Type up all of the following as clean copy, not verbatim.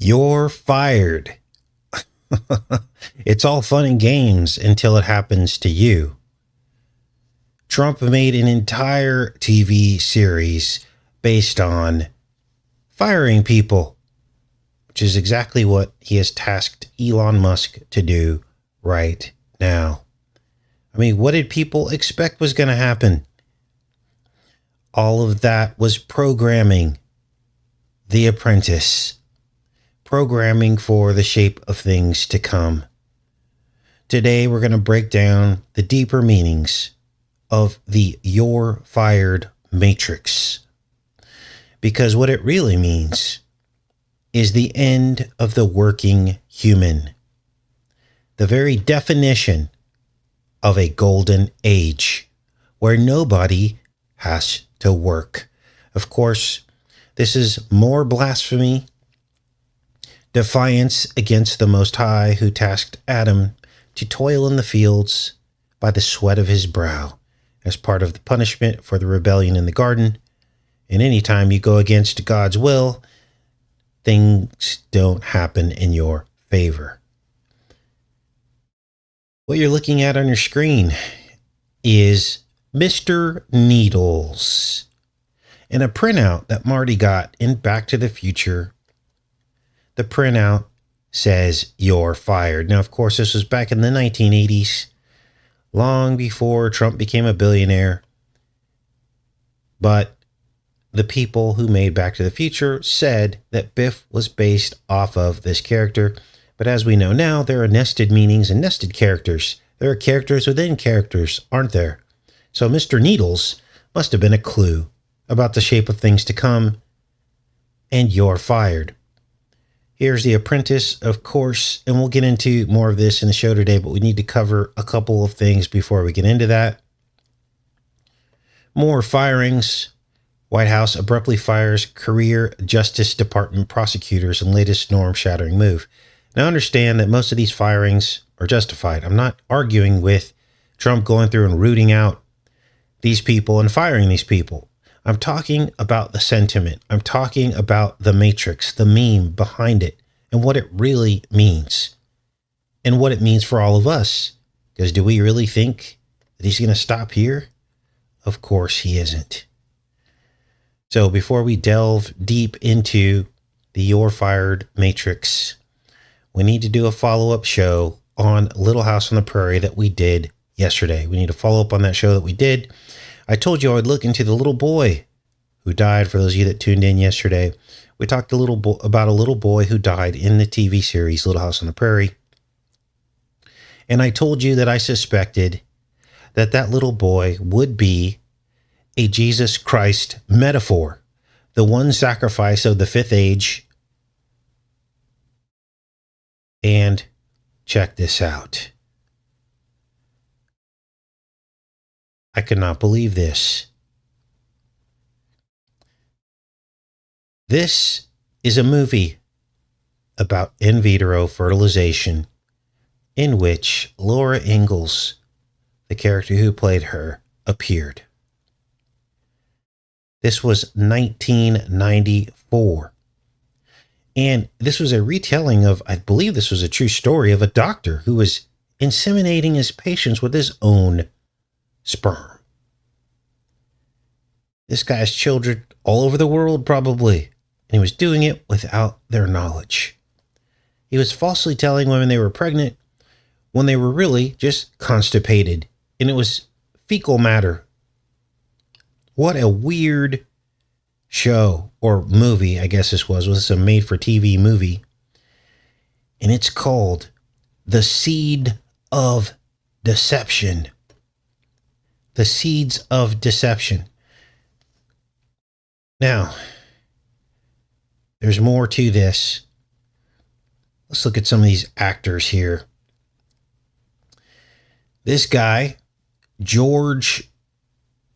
You're fired. It's all fun and games until it happens to you. Trump made an entire TV series based on firing people, which is exactly what he has tasked Elon Musk to do right now. I mean, what did people expect was going to happen? All of that was programming. The Apprentice. Programming for the shape of things to come. Today, we're going to break down the deeper meanings of the "you're fired" matrix. Because what it really means is the end of the working human. The very definition of a golden age where nobody has to work. Of course, this is more blasphemy, defiance against the Most High, who tasked Adam to toil in the fields by the sweat of his brow as part of the punishment for the rebellion in the garden. And anytime you go against God's will, things don't happen in your favor. What you're looking at on your screen is Mr. Needles and a printout that Marty got in Back to the Future. The printout says "you're fired." Now, of course, this was back in the 1980s, long before Trump became a billionaire. But the people who made Back to the Future said that Biff was based off of this character. But as we know now, there are nested meanings and nested characters. There are characters within characters, aren't there? So Mr. Needles must have been a clue about the shape of things to come, and you're fired. Here's The Apprentice, of course, and we'll get into more of this in the show today, but we need to cover a couple of things before we get into that. More firings. White House abruptly fires career Justice Department prosecutors in latest norm-shattering move. Now understand that most of these firings are justified. I'm not arguing with Trump going through and rooting out these people and firing these people. I'm talking about the sentiment. I'm talking about the matrix, the meme behind it, and what it really means. And what it means for all of us. Because do we really think that he's going to stop here? Of course he isn't. So before we delve deep into the "you're fired" matrix, we need to do a follow-up show on Little House on the Prairie that we did yesterday. We need to follow up on that show that we did. I told you I would look into the little boy who died. For those of you that tuned in yesterday, we talked about a little boy who died in the TV series Little House on the Prairie. And I told you that I suspected that that little boy would be a Jesus Christ metaphor, the one sacrifice of the fifth age. And check this out. I could not believe this. This is a movie about in vitro fertilization in which Laura Ingalls, the character who played her, appeared. This was 1994. And this was a retelling of, I believe this was a true story, of a doctor who was inseminating his patients with his own sperm. This guy has children all over the world, probably, and he was doing it without their knowledge. He was falsely telling women they were pregnant when they were really just constipated, and it was fecal matter. What a weird show, or movie, I guess this was a made-for-TV movie, and it's called The Seed of Deception. The Seeds of Deception. Now, there's more to this. Let's look at some of these actors here. This guy, George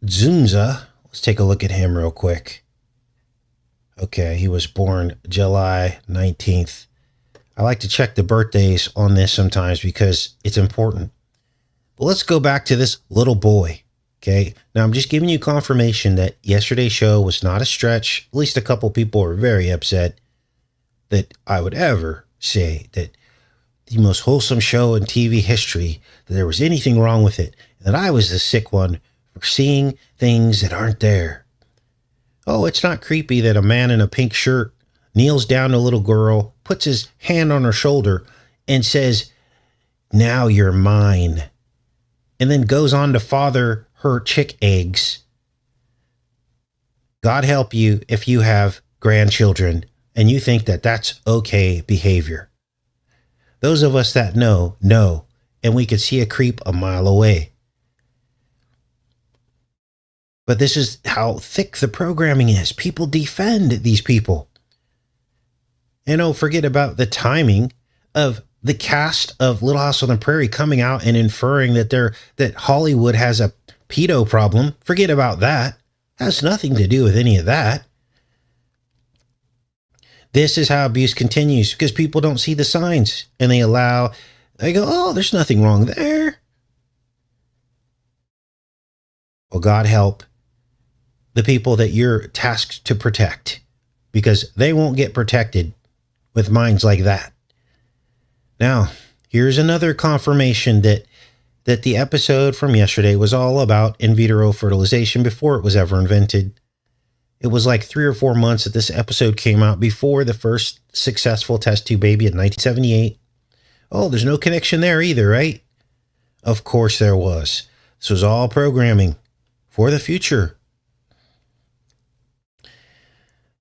Zunza, let's take a look at him real quick. Okay, he was born July 19th. I like to check the birthdays on this sometimes because it's important. But let's go back to this little boy. Okay, now I'm just giving you confirmation that yesterday's show was not a stretch. At least a couple people were very upset. that I would ever say that the most wholesome show in TV history, that there was anything wrong with it, that I was the sick one for seeing things that aren't there. Oh, it's not creepy that a man in a pink shirt kneels down to a little girl, puts his hand on her shoulder, and says, "Now you're mine," and then goes on to father her chick eggs. God help you if you have grandchildren and you think that that's okay behavior. Those of us that know, and we could see a creep a mile away. But this is how thick the programming is. People defend these people. And don't forget about the timing of the cast of Little House on the Prairie coming out and inferring that Hollywood has a pedo problem. Forget about that. Has nothing to do with any of that. This is how abuse continues because people don't see the signs and they go, oh, there's nothing wrong there. Well, God help the people that you're tasked to protect, because they won't get protected with minds like that. Now, here's another confirmation that the episode from yesterday was all about in vitro fertilization before it was ever invented. It was like 3 or 4 months that this episode came out before the first successful test tube baby in 1978. Oh, there's no connection there either, right? Of course there was. This was all programming for the future.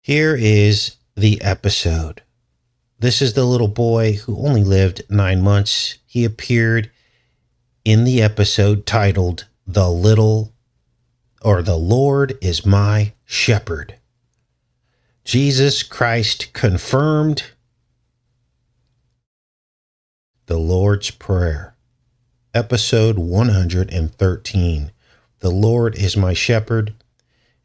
Here is the episode. This is the little boy who only lived 9 months. He appeared in the episode titled The Lord is My Shepherd. Jesus Christ confirmed the Lord's Prayer. Episode 113. The Lord is my shepherd.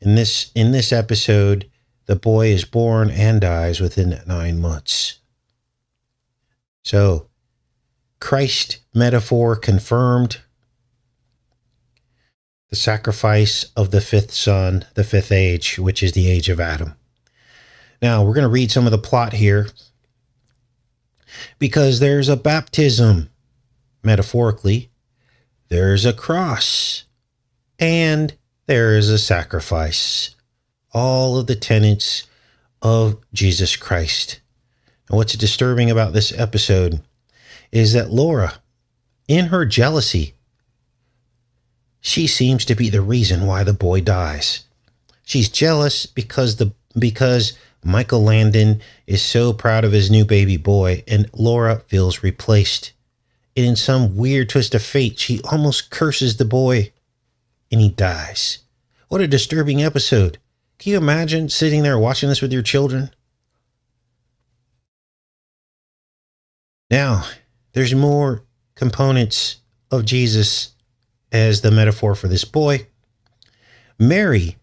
In this episode, the boy is born and dies within 9 months. So, Christ metaphor confirmed. The sacrifice of the fifth son, the fifth age, which is the age of Adam. Now, we're going to read some of the plot here, because there's a baptism, metaphorically, there's a cross, and there is a sacrifice. All of the tenets of Jesus Christ. And what's disturbing about this episode is that Laura, in her jealousy, she seems to be the reason why the boy dies. She's jealous because Michael Landon is so proud of his new baby boy, and Laura feels replaced. And in some weird twist of fate, she almost curses the boy, and he dies. What a disturbing episode. Can you imagine sitting there watching this with your children? Now, there's more components of Jesus as the metaphor for this boy. Mary,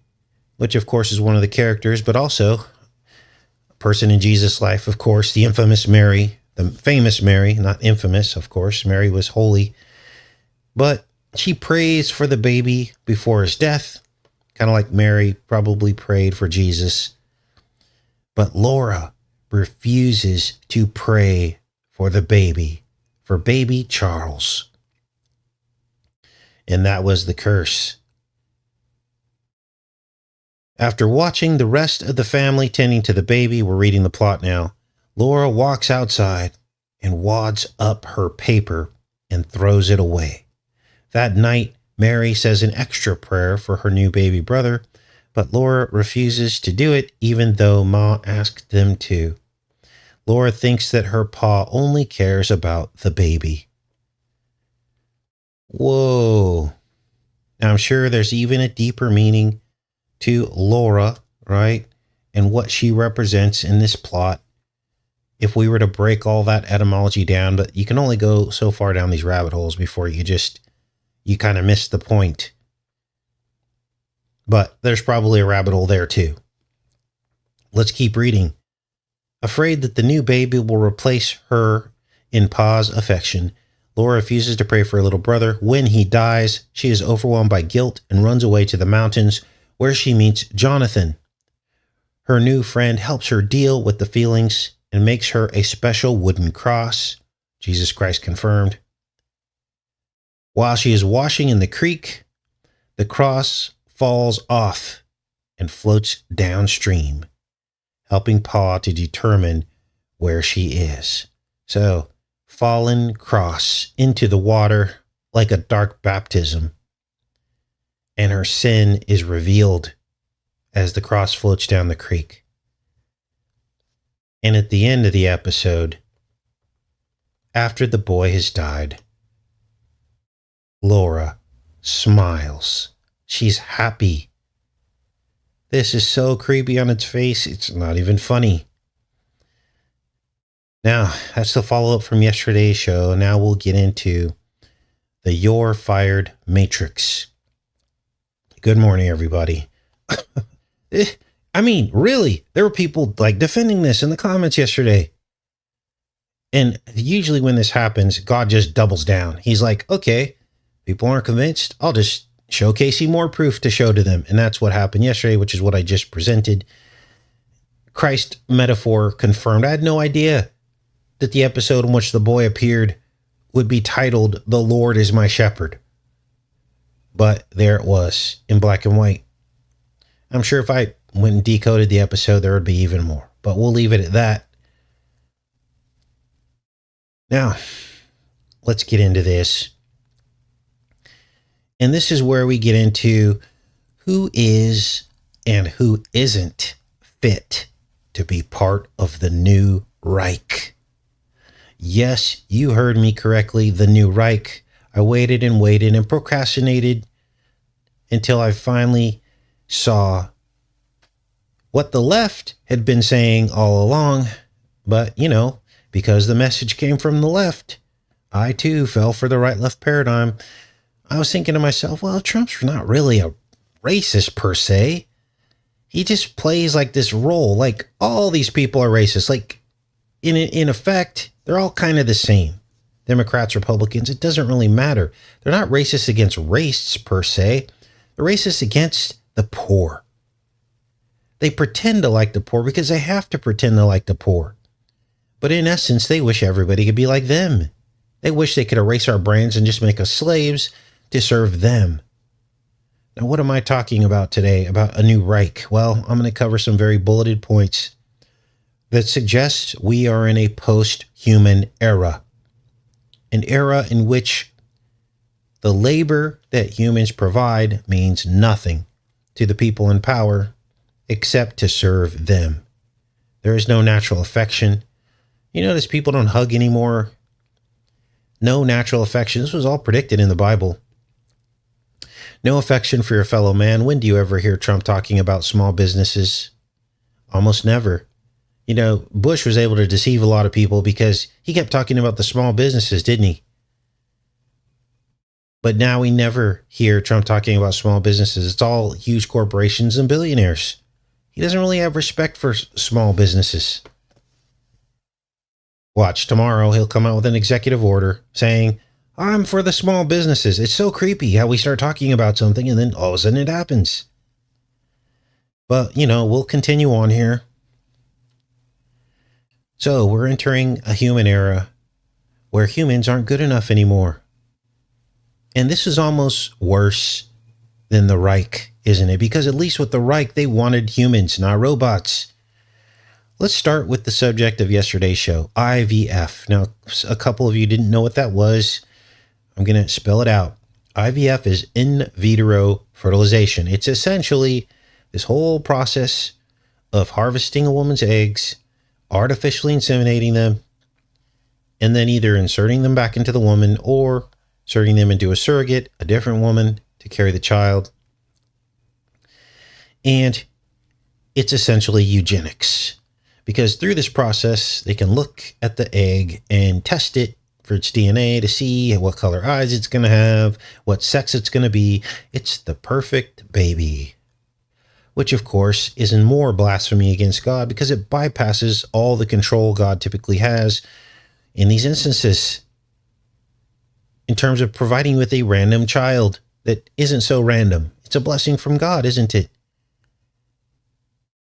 which of course is one of the characters, but also a person in Jesus' life, of course, the infamous Mary, the famous Mary, not infamous, of course. Mary was holy, but she prays for the baby before his death, kind of like Mary probably prayed for Jesus. But Laura refuses to pray for the baby, for baby Charles. And that was the curse. After watching the rest of the family tending to the baby, we're reading the plot now, Laura walks outside and wads up her paper and throws it away. That night, Mary says an extra prayer for her new baby brother, but Laura refuses to do it even though Ma asked them to. Laura thinks that her pa only cares about the baby. Whoa. Now, I'm sure there's even a deeper meaning to Laura, right? And what she represents in this plot. If we were to break all that etymology down, but you can only go so far down these rabbit holes before you kind of miss the point. But there's probably a rabbit hole there too. Let's keep reading. Afraid that the new baby will replace her in Pa's affection, Laura refuses to pray for her little brother. When he dies, she is overwhelmed by guilt and runs away to the mountains, where she meets Jonathan. Her new friend helps her deal with the feelings and makes her a special wooden cross, Jesus Christ confirmed. While she is washing in the creek, the cross falls off and floats downstream, helping Pa to determine where she is. So, fallen cross into the water like a dark baptism, and her sin is revealed as the cross floats down the creek. And at the end of the episode, after the boy has died, Laura smiles. She's happy. This is so creepy on its face, it's not even funny. Now, that's the follow-up from yesterday's show. Now we'll get into the You're Fired Matrix. Good morning, everybody. I mean, really, there were people like defending this in the comments yesterday. And usually when this happens, God just doubles down. He's like, okay, people aren't convinced. I'll just showcasing more proof to show to them. And that's what happened yesterday, which is what I just presented. Christ metaphor confirmed. I had no idea that the episode in which the boy appeared would be titled, "The Lord is My Shepherd." But there it was in black and white. I'm sure if I went and decoded the episode, there would be even more. But we'll leave it at that. Now, let's get into this. And this is where we get into who is and who isn't fit to be part of the new Reich. Yes, you heard me correctly, the new Reich. I waited and procrastinated until I finally saw what the left had been saying all along. But, because the message came from the left, I too fell for the right-left paradigm. I was thinking to myself, well, Trump's not really a racist per se. He just plays like this role, like all these people are racist. Like in effect, they're all kind of the same. Democrats, Republicans, it doesn't really matter. They're not racist against race per se. They're racist against the poor. They pretend to like the poor because they have to pretend to like the poor. But in essence, they wish everybody could be like them. They wish they could erase our brains and just make us slaves to serve them. Now, what am I talking about today about a new Reich? Well, I'm going to cover some very bulleted points that suggest we are in a post-human era. An era in which the labor that humans provide means nothing to the people in power except to serve them. There is no natural affection. You notice people don't hug anymore. No natural affection. This was all predicted in the Bible. No affection for your fellow man. When do you ever hear Trump talking about small businesses? Almost never. Bush was able to deceive a lot of people because he kept talking about the small businesses, didn't he? But now we never hear Trump talking about small businesses. It's all huge corporations and billionaires. He doesn't really have respect for small businesses. Watch, tomorrow he'll come out with an executive order saying, I'm for the small businesses. It's so creepy how we start talking about something and then all of a sudden it happens. But, we'll continue on here. So we're entering a human era where humans aren't good enough anymore. And this is almost worse than the Reich, isn't it? Because at least with the Reich, they wanted humans, not robots. Let's start with the subject of yesterday's show, IVF. Now, a couple of you didn't know what that was. I'm going to spell it out. IVF is in vitro fertilization. It's essentially this whole process of harvesting a woman's eggs, artificially inseminating them, and then either inserting them back into the woman or inserting them into a surrogate, a different woman, to carry the child. And it's essentially eugenics. Because through this process, they can look at the egg and test it for its DNA to see what color eyes it's going to have, what sex it's going to be. It's the perfect baby. Which, of course, is in more blasphemy against God because it bypasses all the control God typically has in these instances in terms of providing with a random child that isn't so random. It's a blessing from God, isn't it?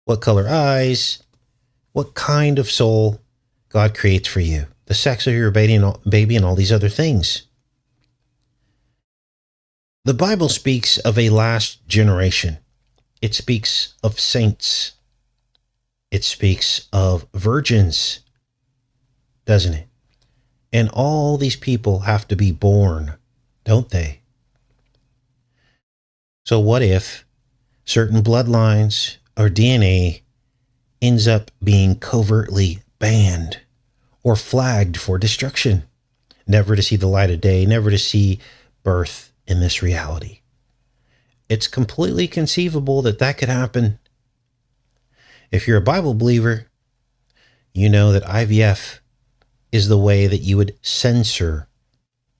What color eyes? What kind of soul? God creates for you, the sex of your baby and all these other things. The Bible speaks of a last generation. It speaks of saints. It speaks of virgins, doesn't it? And all these people have to be born, don't they? So what if certain bloodlines or DNA ends up being covertly banned or flagged for destruction, never to see the light of day, never to see birth in this reality? It's completely conceivable that that could happen. If you're a Bible believer, you know that IVF is the way that you would censor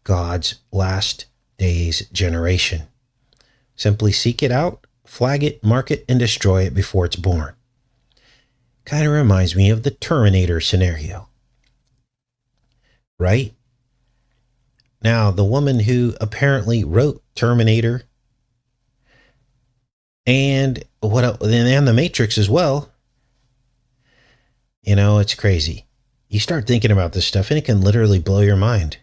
God's last days generation. Simply seek it out, flag it, mark it, and destroy it before it's born. Kind of reminds me of the Terminator scenario, right? Now, the woman who apparently wrote Terminator and the Matrix as well, you know, it's crazy. You start thinking about this stuff and it can literally blow your mind.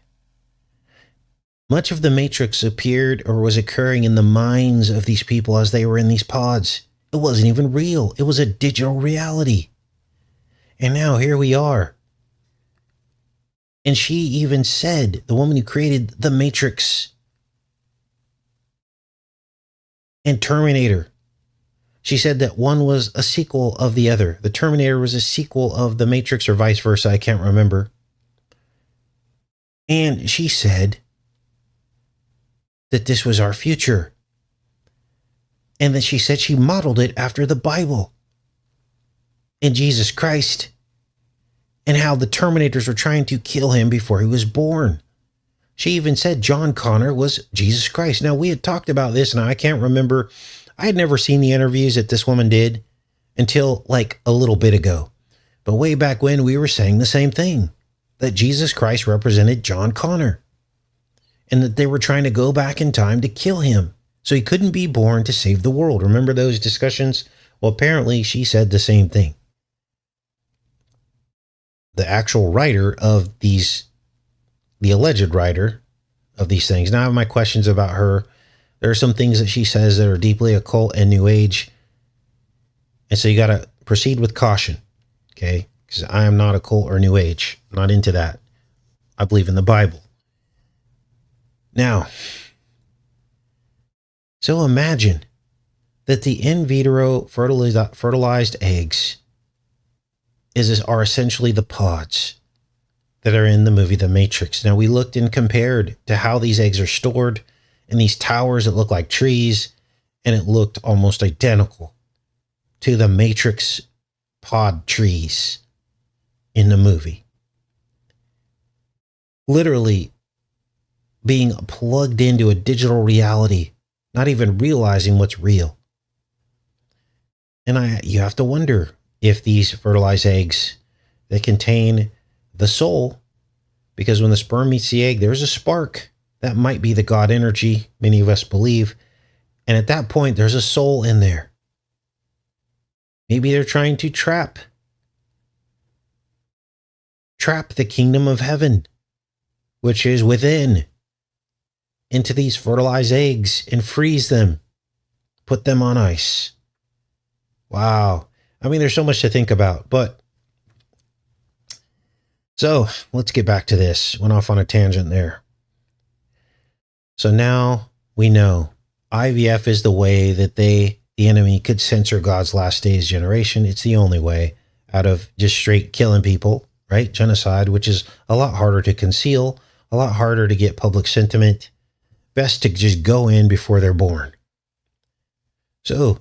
Much of the Matrix appeared or was occurring in the minds of these people as they were in these pods. It wasn't even real. It was a digital reality. And now here we are. And she even said, the woman who created the Matrix and Terminator, she said that one was a sequel of the other. The Terminator was a sequel of the Matrix or vice versa. I can't remember. And she said that this was our future. And that she said she modeled it after the Bible and Jesus Christ and how the Terminators were trying to kill him before he was born. She even said John Connor was Jesus Christ. Now, we had talked about this, and I can't remember. I had never seen the interviews that this woman did until like a little bit ago. But way back when, we were saying the same thing, that Jesus Christ represented John Connor and that they were trying to go back in time to kill him so he couldn't be born to save the world. Remember those discussions? Well, apparently she said the same thing. The actual writer of these, the alleged writer of these things. Now I have my questions about her. There are some things that she says that are deeply occult and new age. And so you got to proceed with caution. Okay. Because I am not occult or new age. I'm not into that. I believe in the Bible. Now, so imagine that the in vitro fertilized eggs are essentially the pods that are in the movie The Matrix. Now, we looked and compared to how these eggs are stored in these towers that look like trees, and it looked almost identical to the Matrix pod trees in the movie. Literally being plugged into a digital reality, not even realizing what's real. And you have to wonder if these fertilized eggs, they contain the soul, because when the sperm meets the egg, there's a spark. That might be the God energy, many of us believe. And at that point, there's a soul in there. Maybe they're trying to trap the kingdom of heaven, which is within, into these fertilized eggs and freeze them, put them on ice. Wow. I mean, there's so much to think about, but so let's get back to this. Went off on a tangent there. So now we know IVF is the way that the enemy could censor God's last days generation. It's the only way out of just straight killing people, right? Genocide, which is a lot harder to conceal, a lot harder to get public sentiment. Best to just go in before they're born. So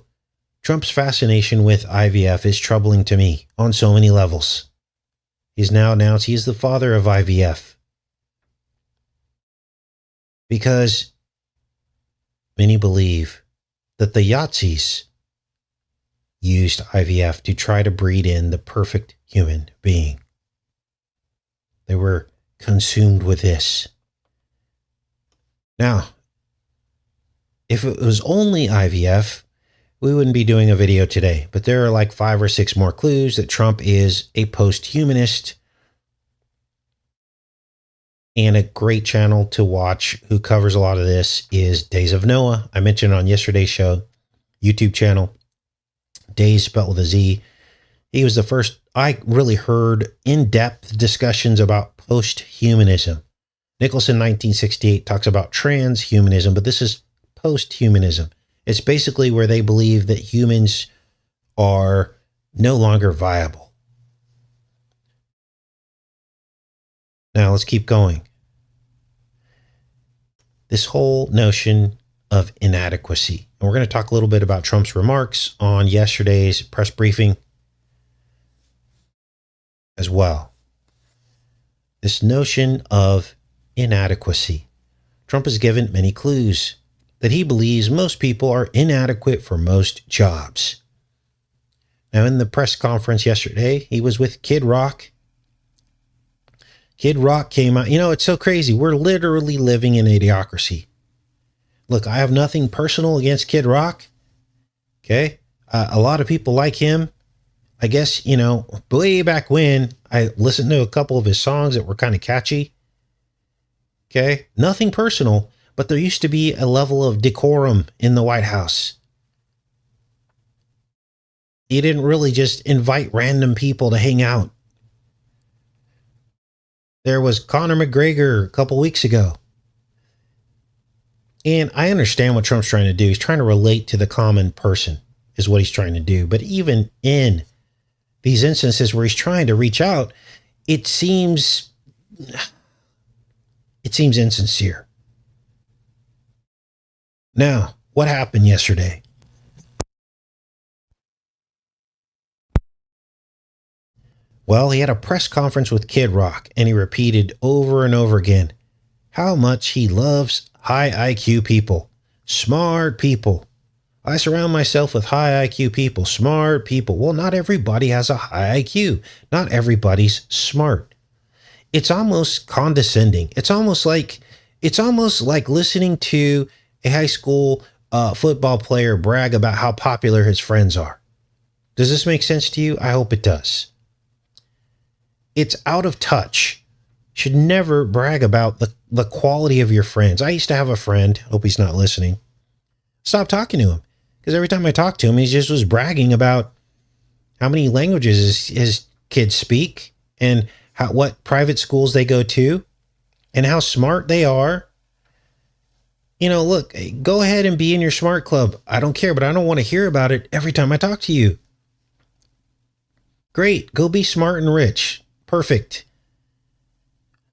Trump's fascination with IVF is troubling to me on so many levels. He's now announced he's the father of IVF. Because many believe that the Yahtzees used IVF to try to breed in the perfect human being. They were consumed with this. Now, if it was only IVF, we wouldn't be doing a video today, but there are like 5 or 6 more clues that Trump is a post-humanist, And a great channel to watch who covers a lot of this is Days of Noah. I mentioned on yesterday's show, YouTube channel, Days spelled with a Z. He was the first I really heard in-depth discussions about posthumanism. Nicholson, 1968, talks about transhumanism, but this is posthumanism. It's basically where they believe that humans are no longer viable. Now let's keep going. This whole notion of inadequacy. And we're going to talk a little bit about Trump's remarks on yesterday's press briefing as well. This notion of inadequacy. Trump has given many clues that he believes most people are inadequate for most jobs. Now, in the press conference yesterday, he was with Kid Rock. Kid Rock came out. You know, it's so crazy. We're literally living in idiocracy. Look, I have nothing personal against Kid Rock. Okay. A lot of people like him. I guess, you know, way back when I listened to a couple of his songs that were kind of catchy. Okay. Nothing personal, but there used to be a level of decorum in the White House. You didn't really just invite random people to hang out. There was Conor McGregor a couple weeks ago. And I understand what Trump's trying to do. He's trying to relate to the common person is what he's trying to do. But even in these instances where he's trying to reach out, it seems insincere. Now, what happened yesterday? Well, he had a press conference with Kid Rock, and he repeated over and over again how much he loves high IQ people, smart people. I surround myself with high IQ people, smart people. Well, not everybody has a high IQ. Not everybody's smart. It's almost condescending. It's almost like listening to a high school football player brag about how popular his friends are. Does this make sense to you? I hope it does. It's out of touch. You should never brag about the quality of your friends. I used to have a friend, hope he's not listening. Stop talking to him. Because every time I talked to him, he just was bragging about how many languages his kids speak and what private schools they go to and how smart they are. You know, look, go ahead and be in your smart club. I don't care, but I don't want to hear about it every time I talk to you. Great. Go be smart and rich. Perfect.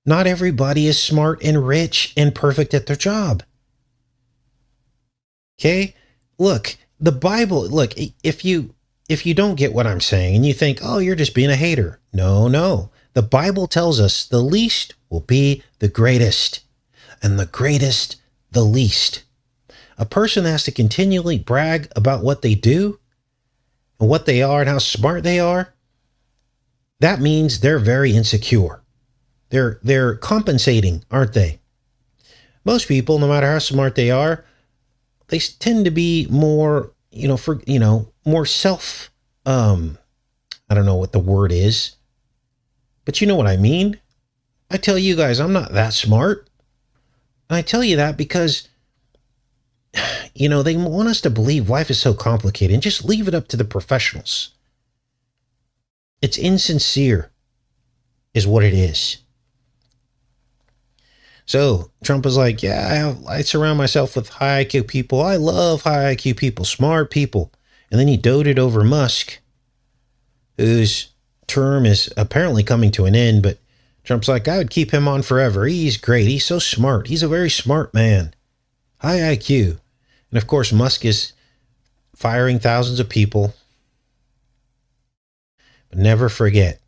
Not everybody is smart and rich and perfect at their job. Okay? Look, the Bible, look, if you don't get what I'm saying and you think, oh, you're just being a hater. No. The Bible tells us the least will be the greatest, and the greatest the least. A person has to continually brag about what they do and what they are and how smart they are. That means they're very insecure. They're compensating, aren't they? Most people, no matter how smart they are, they tend to be more, more self, I don't know what the word is, but you know what I mean? I tell you guys, I'm not that smart. And I tell you that because, they want us to believe life is so complicated and just leave it up to the professionals. It's insincere is what it is. So Trump was like, yeah, I surround myself with high IQ people. I love high IQ people, smart people. And then he doted over Musk, whose term is apparently coming to an end. But Trump's like, I would keep him on forever. He's great. He's so smart. He's a very smart man. High IQ. And of course, Musk is firing thousands of people. But never forget,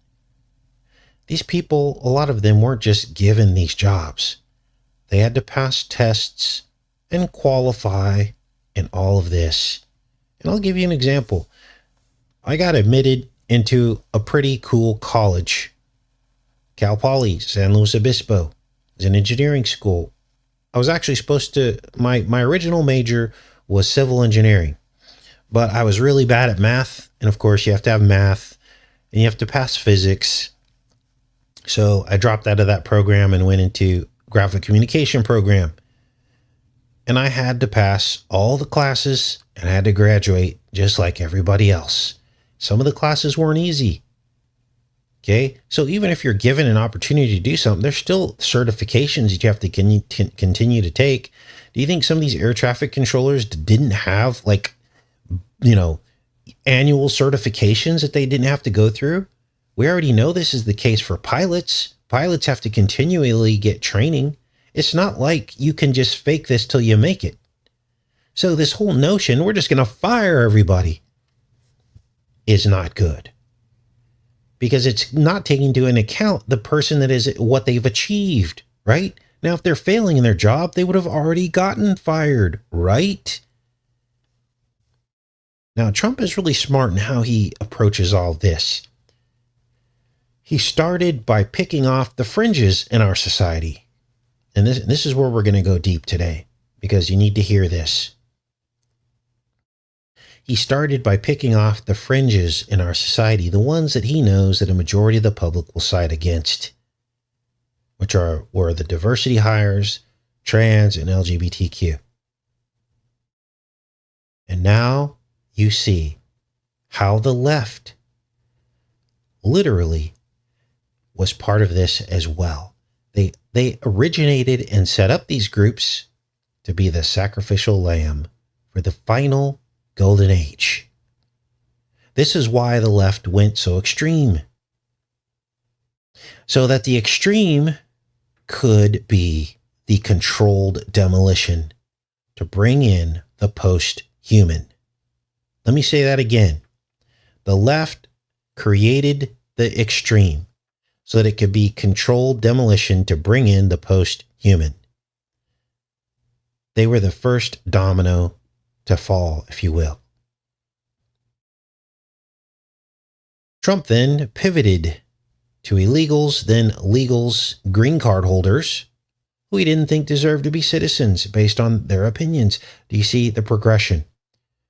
these people, a lot of them weren't just given these jobs. They had to pass tests and qualify and all of this. And I'll give you an example. I got admitted into a pretty cool college, Cal Poly, San Luis Obispo. It's an engineering school. I was actually supposed to, my original major was civil engineering, but I was really bad at math. And of course, you have to have math and you have to pass physics. So I dropped out of that program and went into graphic communication program. And I had to pass all the classes and I had to graduate just like everybody else. Some of the classes weren't easy. Okay. So even if you're given an opportunity to do something, there's still certifications that you have to continue to take. Do you think some of these air traffic controllers didn't have annual certifications that they didn't have to go through? We already know this is the case for pilots. Pilots have to continually get training. It's not like you can just fake this till you make it. So this whole notion, we're just going to fire everybody, is not good. Because it's not taking into account the person that is what they've achieved, right? Now, if they're failing in their job, they would have already gotten fired, right? Now, Trump is really smart in how he approaches all this. He started by picking off the fringes in our society. And this is where we're going to go deep today, because you need to hear this. He started by picking off the fringes in our society, the ones that he knows that a majority of the public will side against, which were the diversity hires, trans, and LGBTQ. And now you see how the left literally was part of this as well. They originated and set up these groups to be the sacrificial lamb for the final golden age. This is why the left went so extreme. So that the extreme could be the controlled demolition to bring in the post-human. Let me say that again. The left created the extreme so that it could be controlled demolition to bring in the post-human. They were the first domino to fall, if you will. Trump then pivoted to illegals, then legals, green card holders, who he didn't think deserved to be citizens based on their opinions. Do you see the progression?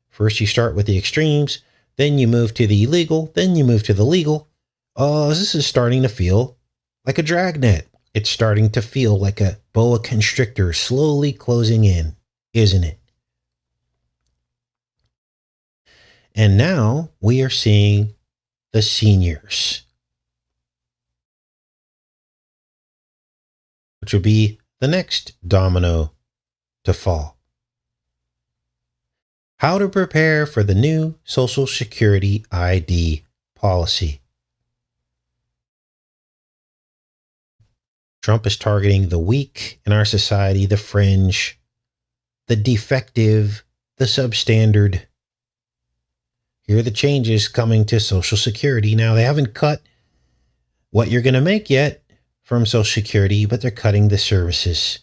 First, you start with the extremes, then you move to the illegal, then you move to the legal. Oh, this is starting to feel like a dragnet. It's starting to feel like a boa constrictor slowly closing in, isn't it? And now we are seeing the seniors, which will be the next domino to fall. How to prepare for the new Social Security ID policy. Trump is targeting the weak in our society, the fringe, the defective, the substandard. Here are the changes coming to Social Security. Now, they haven't cut what you're going to make yet from Social Security, but they're cutting the services.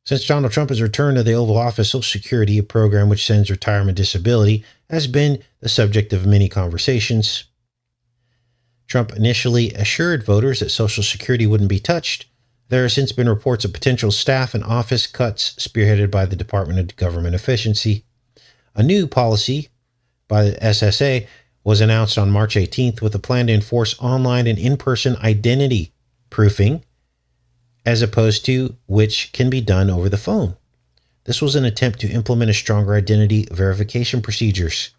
Since Donald Trump has returned to the Oval Office, Social Security, a program which sends retirement disability, has been the subject of many conversations. Trump initially assured voters that Social Security wouldn't be touched. There have since been reports of potential staff and office cuts spearheaded by the Department of Government Efficiency. A new policy by the SSA was announced on March 18th with a plan to enforce online and in-person identity proofing, as opposed to which can be done over the phone. This was an attempt to implement a stronger identity verification procedures.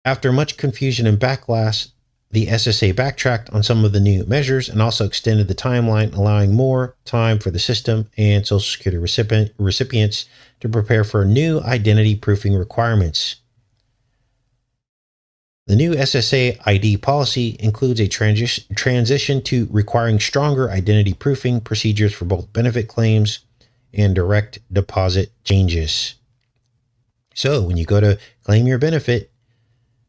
After much confusion and backlash, the SSA backtracked on some of the new measures and also extended the timeline, allowing more time for the system and Social Security recipients to prepare for new identity proofing requirements. The new SSA ID policy includes a transition to requiring stronger identity proofing procedures for both benefit claims and direct deposit changes. So when you go to claim your benefit,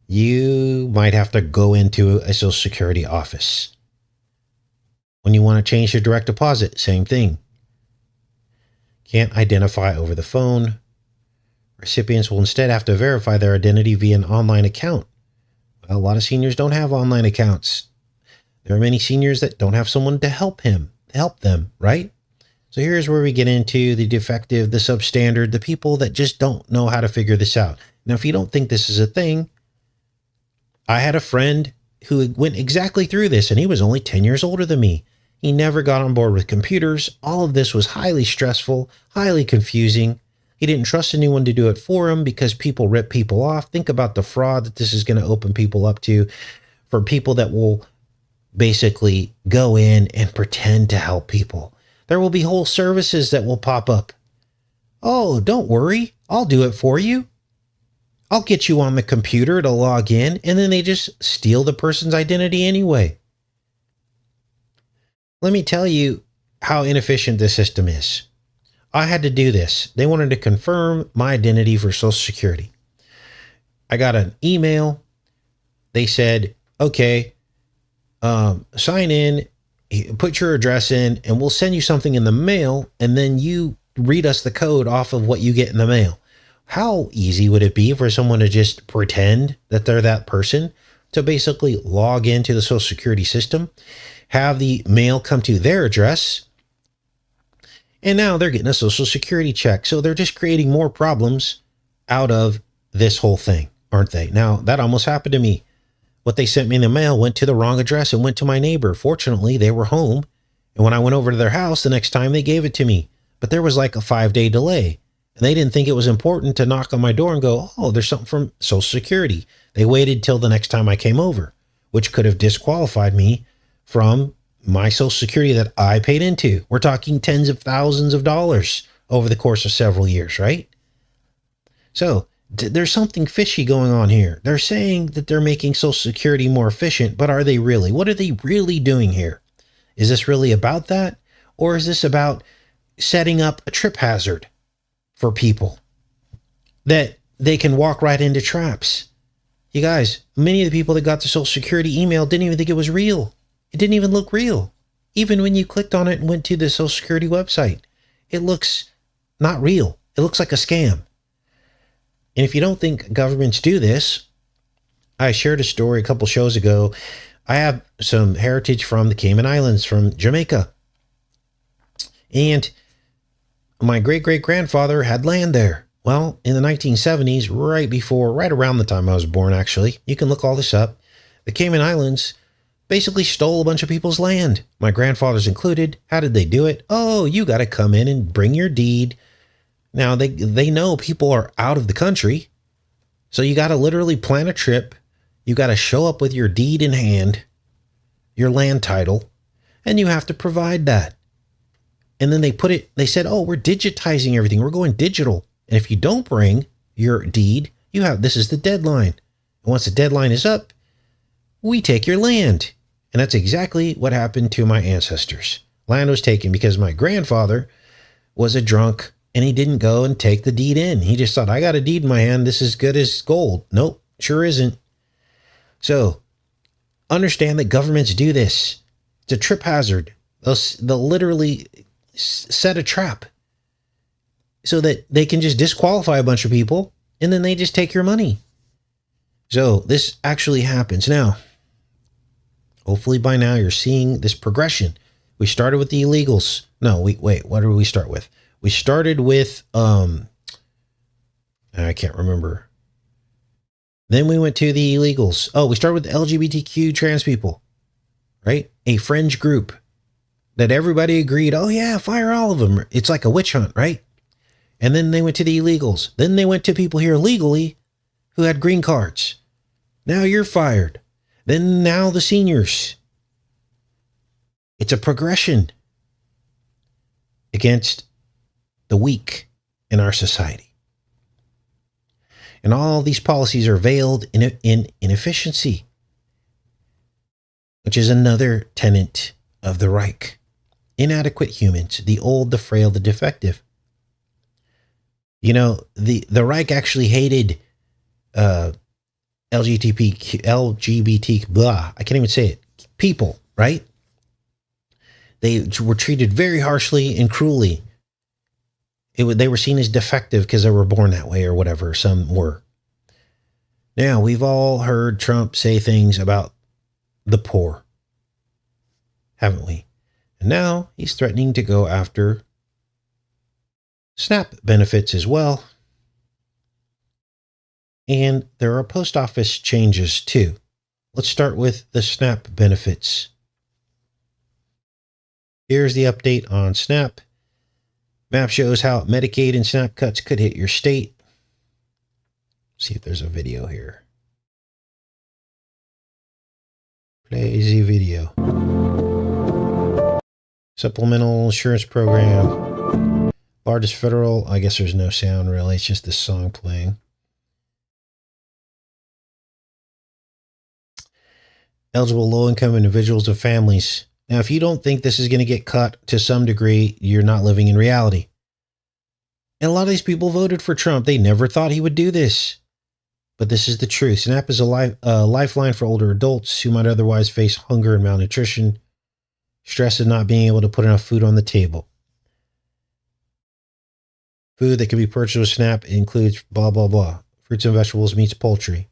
you might have to go into a Social Security office. When you want to change your direct deposit, same thing. Can't identify over the phone. Recipients will instead have to verify their identity via an online account. A lot of seniors don't have online accounts. There are many seniors that don't have someone to help them, right? So here's where we get into the defective, the substandard, the people that just don't know how to figure this out. Now, if you don't think this is a thing, I had a friend who went exactly through this, and he was only 10 years older than me. He never got on board with computers. All of this was highly stressful, highly confusing. He didn't trust anyone to do it for him because people rip people off. Think about the fraud that this is going to open people up to for people that will basically go in and pretend to help people. There will be whole services that will pop up. Oh, don't worry. I'll do it for you. I'll get you on the computer to log in, and then they just steal the person's identity anyway. Let me tell you how inefficient this system is. I had to do this. They wanted to confirm my identity for Social Security. I got an email. They said, okay, sign in, put your address in, and we'll send you something in the mail, and then you read us the code off of what you get in the mail. How easy would it be for someone to just pretend that they're that person, to basically log into the Social Security system, have the mail come to their address, and now they're getting a Social Security check. So they're just creating more problems out of this whole thing, aren't they? Now, that almost happened to me. What they sent me in the mail went to the wrong address and went to my neighbor. Fortunately, they were home. And when I went over to their house, the next time they gave it to me. But there was like a 5-day delay. And they didn't think it was important to knock on my door and go, oh, there's something from Social Security. They waited till the next time I came over, which could have disqualified me from my Social Security that I paid into. We're talking tens of thousands of dollars over the course of several years, right? So there's something fishy going on here. They're saying that they're making Social Security more efficient, but are they really? What are they really doing here? Is this really about that? Or is this about setting up a trip hazard for people that they can walk right into traps? You guys, many of the people that got the Social Security email didn't even think it was real. It didn't even look real. Even when you clicked on it and went to the Social Security website, it looks not real. It looks like a scam. And if you don't think governments do this, I shared a story a couple shows ago. I have some heritage from the Cayman Islands, from Jamaica. And my great-great-grandfather had land there. Well, in the 1970s, right around the time I was born, actually, you can look all this up, the Cayman Islands basically stole a bunch of people's land, my grandfather's included. How did they do it? Oh, you got to come in and bring your deed. Now, they know people are out of the country, so you got to literally plan a trip. You got to show up with your deed in hand, your land title, and you have to provide that. And then they said, oh, we're digitizing everything. We're going digital. And if you don't bring your deed, this is the deadline. And once the deadline is up, we take your land. And that's exactly what happened to my ancestors. Land was taken because my grandfather was a drunk and he didn't go and take the deed in. He just thought, I got a deed in my hand. This is good as gold. Nope, sure isn't. So understand that governments do this. It's a trip hazard. They'll literally set a trap so that they can just disqualify a bunch of people and then they just take your money. So this actually happens. Now, hopefully by now you're seeing this progression. We started with the illegals. No, wait, what did we start with? We started with, I can't remember. Then we went to the illegals. Oh, we started with the LGBTQ trans people, right? A fringe group that everybody agreed, oh yeah, fire all of them. It's like a witch hunt, right? And then they went to the illegals. Then they went to people here legally who had green cards. Now you're fired. Then now the seniors. It's a progression against the weak in our society. And all these policies are veiled in inefficiency, which is another tenet of the Reich. Inadequate humans, the old, the frail, the defective. You know, the Reich actually hated LGBT, blah, I can't even say it, people, right? They were treated very harshly and cruelly. They were seen as defective because they were born that way or whatever, some were. Now, we've all heard Trump say things about the poor, haven't we? And now he's threatening to go after SNAP benefits as well. And there are post office changes too. Let's start with the SNAP benefits. Here's the update on SNAP. Map shows how Medicaid and SNAP cuts could hit your state. See if there's a video here. Play the video. Supplemental insurance program. Largest federal. I guess there's no sound really. It's just this song playing. Eligible low-income individuals and families. Now, if you don't think this is going to get cut to some degree, you're not living in reality. And a lot of these people voted for Trump. They never thought he would do this. But this is the truth. SNAP is a lifeline for older adults who might otherwise face hunger and malnutrition, stress of not being able to put enough food on the table. Food that can be purchased with SNAP includes blah, blah, blah. Fruits and vegetables, meats, poultry.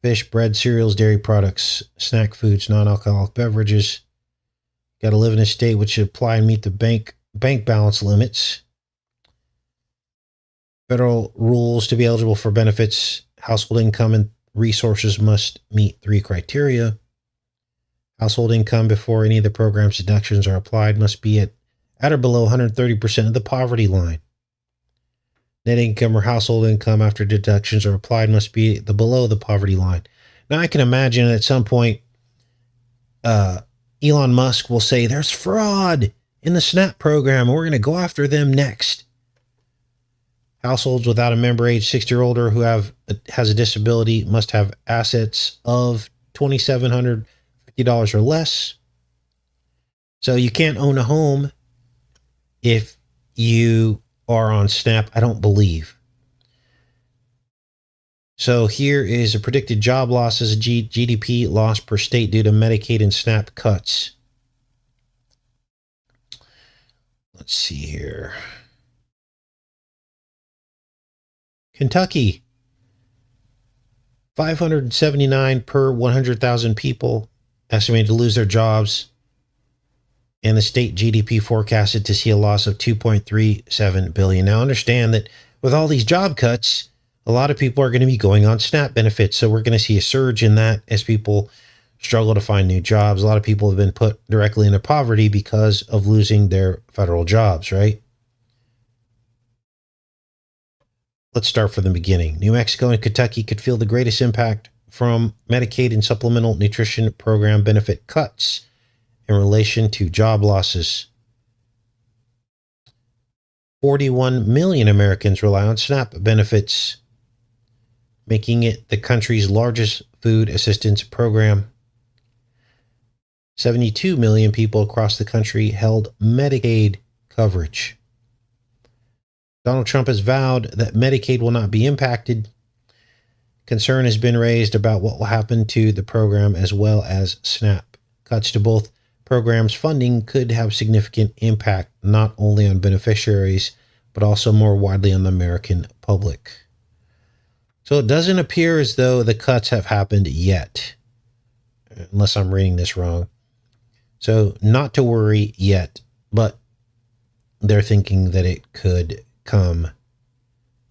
Fish, bread, cereals, dairy products, snack foods, non-alcoholic beverages. Got to live in a state which should apply and meet the bank balance limits. Federal rules to be eligible for benefits. Household income and resources must meet 3 criteria. Household income before any of the program's deductions are applied must be at or below 130% of the poverty line. Net income or household income after deductions are applied must be below the poverty line. Now, I can imagine at some point, Elon Musk will say there's fraud in the SNAP program, and we're going to go after them next. Households without a member age 60 or older who has a disability must have assets of $2,750 or less. So you can't own a home if you are on SNAP, I don't believe. So here is a predicted job losses, GDP loss per state due to Medicaid and SNAP cuts. Let's see here. Kentucky, 579 per 100,000 people estimated to lose their jobs, and the state GDP forecasted to see a loss of $2.37 billion. Now, understand that with all these job cuts, a lot of people are going to be going on SNAP benefits, so we're going to see a surge in that as people struggle to find new jobs. A lot of people have been put directly into poverty because of losing their federal jobs, right? Let's start from the beginning. New Mexico and Kentucky could feel the greatest impact from Medicaid and supplemental nutrition program benefit cuts in relation to job losses. 41 million Americans rely on SNAP benefits, making it the country's largest food assistance program. 72 million people across the country held Medicaid coverage. Donald Trump has vowed that Medicaid will not be impacted. Concern has been raised about what will happen to the program as well as SNAP. Cuts to both programs' funding could have significant impact not only on beneficiaries, but also more widely on the American public. So it doesn't appear as though the cuts have happened yet, unless I'm reading this wrong. So not to worry yet, but they're thinking that it could come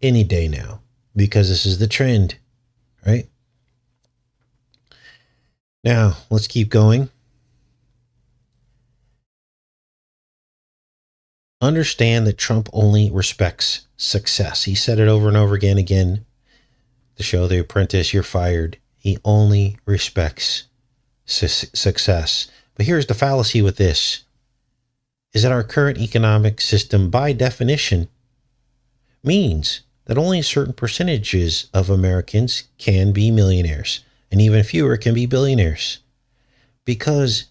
any day now because this is the trend, right? Now, let's keep going. Understand that Trump only respects success. He said it over and over again. The show The Apprentice, you're fired. He only respects success. But here's the fallacy with this, is that our current economic system, by definition, means that only certain percentages of Americans can be millionaires, and even fewer can be billionaires, because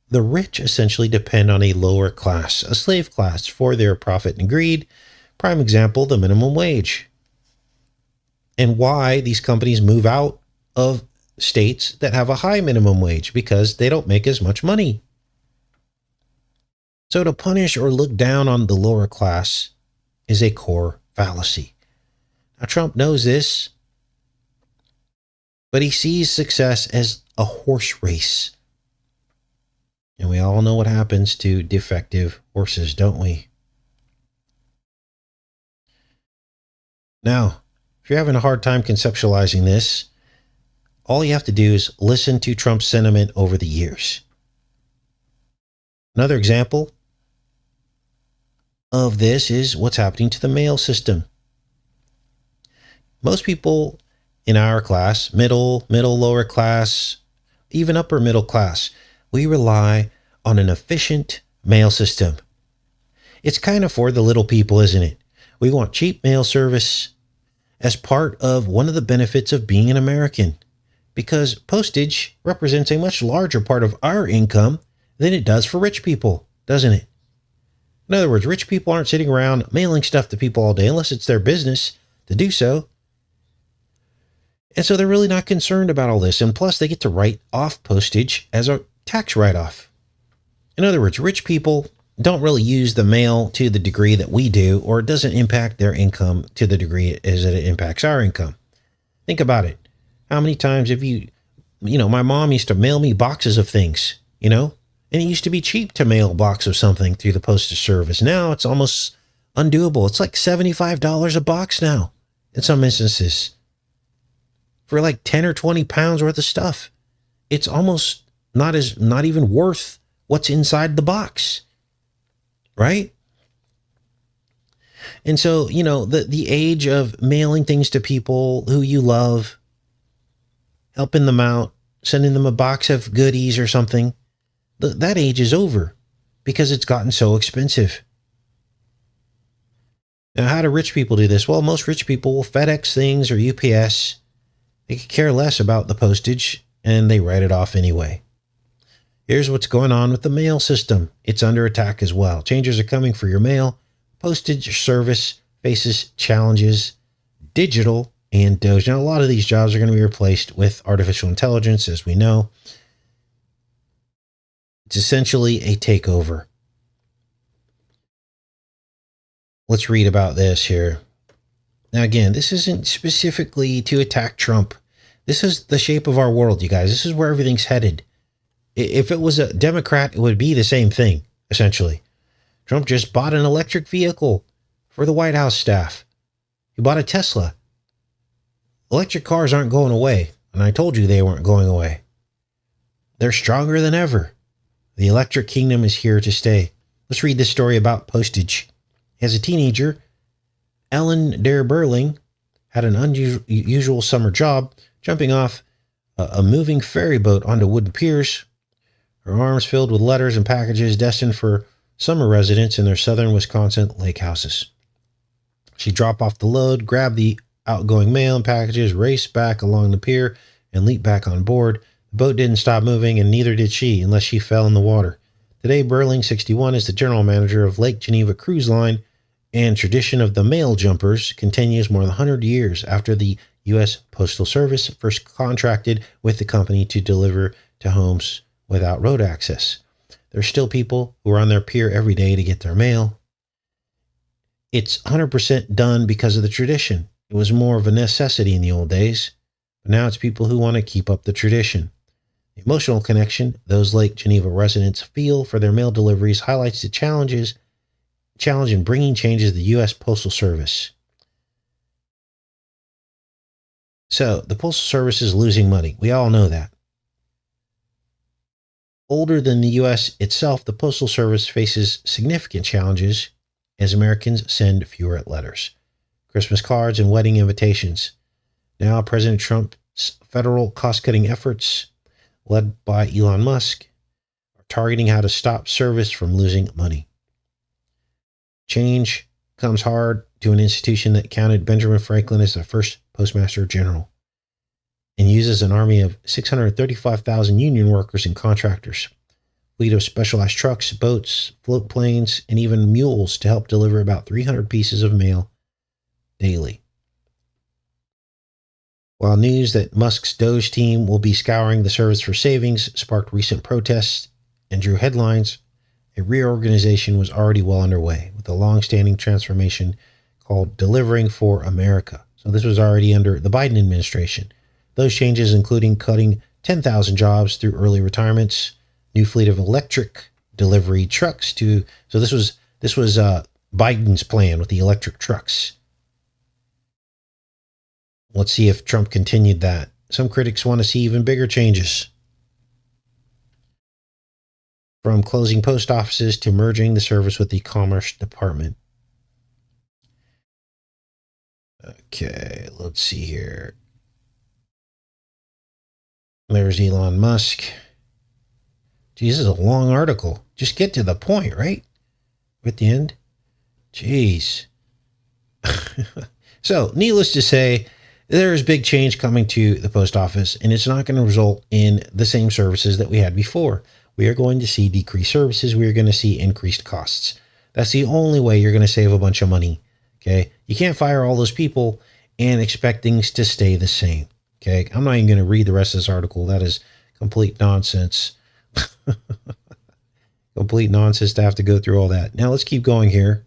the rich essentially depend on a lower class, a slave class, for their profit and greed. Prime example, the minimum wage. And why these companies move out of states that have a high minimum wage, because they don't make as much money. So to punish or look down on the lower class is a core fallacy. Now, Trump knows this, but he sees success as a horse race. And we all know what happens to defective horses, don't we? Now, if you're having a hard time conceptualizing this, All you have to do is listen to Trump's sentiment over the years. Another example of this is what's happening to the mail system. Most people in our class, middle, lower class, even upper middle class, we rely on an efficient mail system. It's kind of for the little people, isn't it? We want cheap mail service as part of one of the benefits of being an American, because postage represents a much larger part of our income than it does for rich people, doesn't it? In other words, rich people aren't sitting around mailing stuff to people all day unless it's their business to do so. And so they're really not concerned about all this. And plus, they get to write off postage as a tax write-off. In other words, rich people don't really use the mail to the degree that we do, or it doesn't impact their income to the degree as it impacts our income. Think about it. How many times have my mom used to mail me boxes of things, and it used to be cheap to mail a box of something through the postal service. Now it's almost undoable. It's like $75 a box now in some instances for like 10 or 20 pounds worth of stuff. It's almost not even worth what's inside the box. Right? And so, the age of mailing things to people who you love, helping them out, sending them a box of goodies or something, that age is over because it's gotten so expensive. Now, how do rich people do this? Well, most rich people will FedEx things or UPS. They could care less about the postage and they write it off anyway. Here's what's going on with the mail system. It's under attack as well. Changes are coming for your mail. Postage service faces challenges. Digital and Doge. Now, a lot of these jobs are going to be replaced with artificial intelligence, as we know. It's essentially a takeover. Let's read about this here. Now, again, this isn't specifically to attack Trump. This is the shape of our world, you guys. This is where everything's headed. If it was a Democrat, it would be the same thing, essentially. Trump just bought an electric vehicle for the White House staff. He bought a Tesla. Electric cars aren't going away, and I told you they weren't going away. They're stronger than ever. The electric kingdom is here to stay. Let's read this story about postage. As a teenager, Ellen Der Berling had an unusual summer job, jumping off a moving ferry boat onto wooden piers, her arms filled with letters and packages destined for summer residents in their southern Wisconsin lake houses. She'd drop off the load, grab the outgoing mail and packages, race back along the pier, and leap back on board. The boat didn't stop moving, and neither did she, unless she fell in the water. Today, Berling, 61, is the general manager of Lake Geneva Cruise Line, and tradition of the mail jumpers continues more than 100 years after the U.S. Postal Service first contracted with the company to deliver to homes without road access. There's still people who are on their pier every day to get their mail. It's 100% done because of the tradition. It was more of a necessity in the old days, but now it's people who want to keep up the tradition. The emotional connection those Lake Geneva residents feel for their mail deliveries highlights the challenge in bringing changes to the U.S. Postal Service. So, the Postal Service is losing money. We all know that. Older than the U.S. itself, the Postal Service faces significant challenges as Americans send fewer letters, Christmas cards, and wedding invitations. Now, President Trump's federal cost-cutting efforts, led by Elon Musk, are targeting how to stop service from losing money. Change comes hard to an institution that counted Benjamin Franklin as the first postmaster general and uses an army of 635,000 union workers and contractors, fleet of specialized trucks, boats, float planes, and even mules to help deliver about 300 pieces of mail daily. While news that Musk's Doge team will be scouring the service for savings sparked recent protests and drew headlines, a reorganization was already well underway with a long-standing transformation called Delivering for America. So this was already under the Biden administration. Those changes including cutting 10,000 jobs through early retirements, new fleet of electric delivery trucks so this was Biden's plan with the electric trucks. Let's see if Trump continued that some critics want to see even bigger changes, from closing post offices to merging the service with the Commerce Department. Okay, let's see here. There's Elon Musk. Geez, this is a long article. Just get to the point, right? At the end. Jeez. So, needless to say, there is big change coming to the post office, and it's not going to result in the same services that we had before. We are going to see decreased services. We are going to see increased costs. That's the only way you're going to save a bunch of money. Okay. You can't fire all those people and expect things to stay the same. Okay. I'm not even going to read the rest of this article. That is complete nonsense. Complete nonsense to have to go through all that. Now let's keep going here.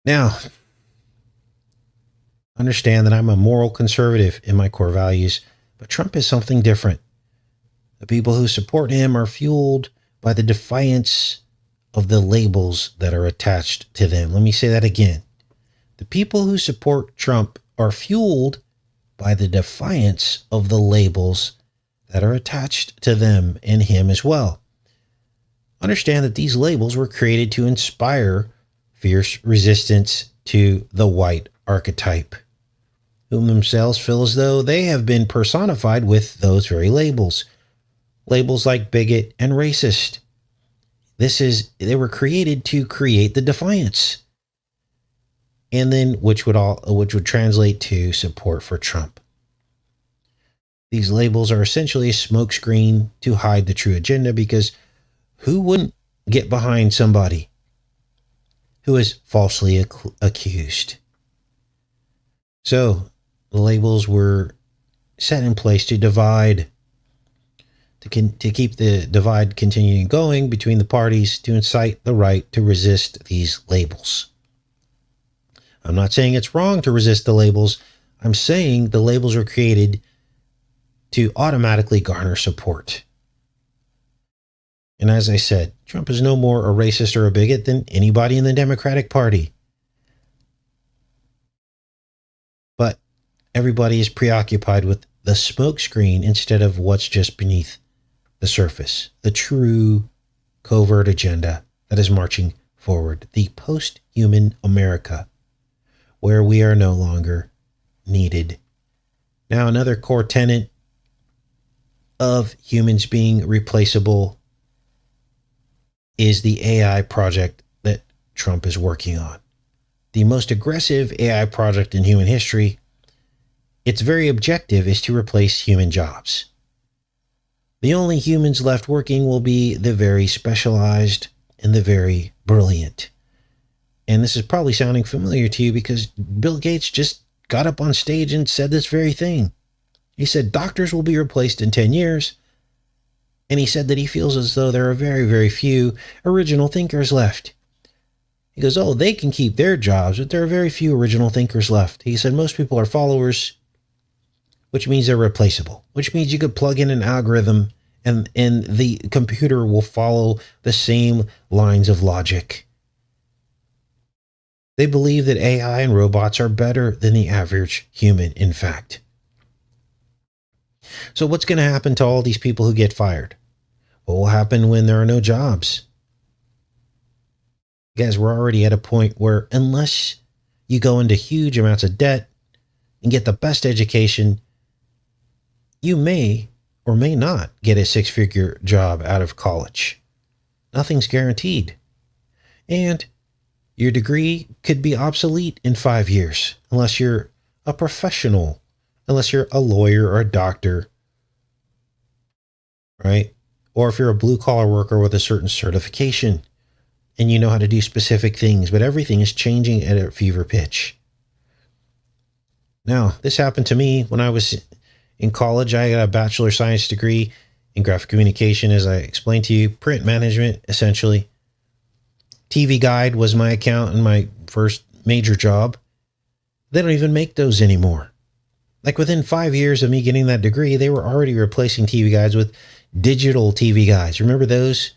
Now, understand that I'm a moral conservative in my core values, but Trump is something different. The people who support him are fueled by the defiance of the labels that are attached to them. Let me say that again. The people who support Trump are fueled by the defiance of the labels that are attached to them and him as well. Understand that these labels were created to inspire fierce resistance to the white archetype, whom themselves feel as though they have been personified with those very labels. Labels like bigot and racist. They were created to create the defiance. And then which would translate to support for Trump. These labels are essentially a smokescreen to hide the true agenda, because who wouldn't get behind somebody who is falsely accused? So the labels were set in place to divide, to keep the divide continuing going between the parties, to incite the right to resist these labels. I'm not saying it's wrong to resist the labels. I'm saying the labels were created to automatically garner support. And as I said, Trump is no more a racist or a bigot than anybody in the Democratic Party. But everybody is preoccupied with the smokescreen instead of what's just beneath the surface, the true covert agenda that is marching forward, the post-human America, where we are no longer needed. Now, another core tenet of humans being replaceable is the AI project that Trump is working on. The most aggressive AI project in human history. Its very objective is to replace human jobs. The only humans left working will be the very specialized and the very brilliant. And this is probably sounding familiar to you because Bill Gates just got up on stage and said this very thing. He said doctors will be replaced in 10 years. And he said that he feels as though there are very, very few original thinkers left. He goes, oh, they can keep their jobs, but there are very few original thinkers left. He said most people are followers, which means they're replaceable, which means you could plug in an algorithm and the computer will follow the same lines of logic. They believe that AI and robots are better than the average human, in fact. So what's going to happen to all these people who get fired? What will happen when there are no jobs? Guys, we're already at a point where unless you go into huge amounts of debt and get the best education, you may or may not get a six-figure job out of college. Nothing's guaranteed. And your degree could be obsolete in 5 years unless you're a professional, unless you're a lawyer or a doctor, right? Or if you're a blue-collar worker with a certain certification and you know how to do specific things, but everything is changing at a fever pitch. Now, this happened to me when I was in college. I got a bachelor of science degree in graphic communication, as I explained to you, print management, essentially. TV Guide was my account and my first major job. They don't even make those anymore. Like within 5 years of me getting that degree, they were already replacing TV guides with digital TV guides. Remember those?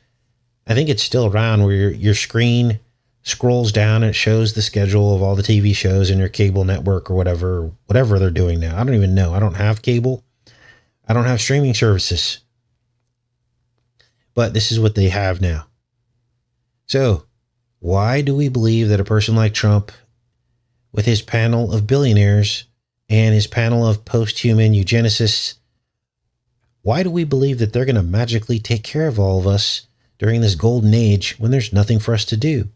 I think it's still around where your screen scrolls down and it shows the schedule of all the TV shows in your cable network or whatever they're doing now. I don't even know. I don't have cable. I don't have streaming services. But this is what they have now. So, why do we believe that a person like Trump, with his panel of billionaires and his panel of post-human eugenicists, why do we believe that they're going to magically take care of all of us during this golden age when there's nothing for us to do?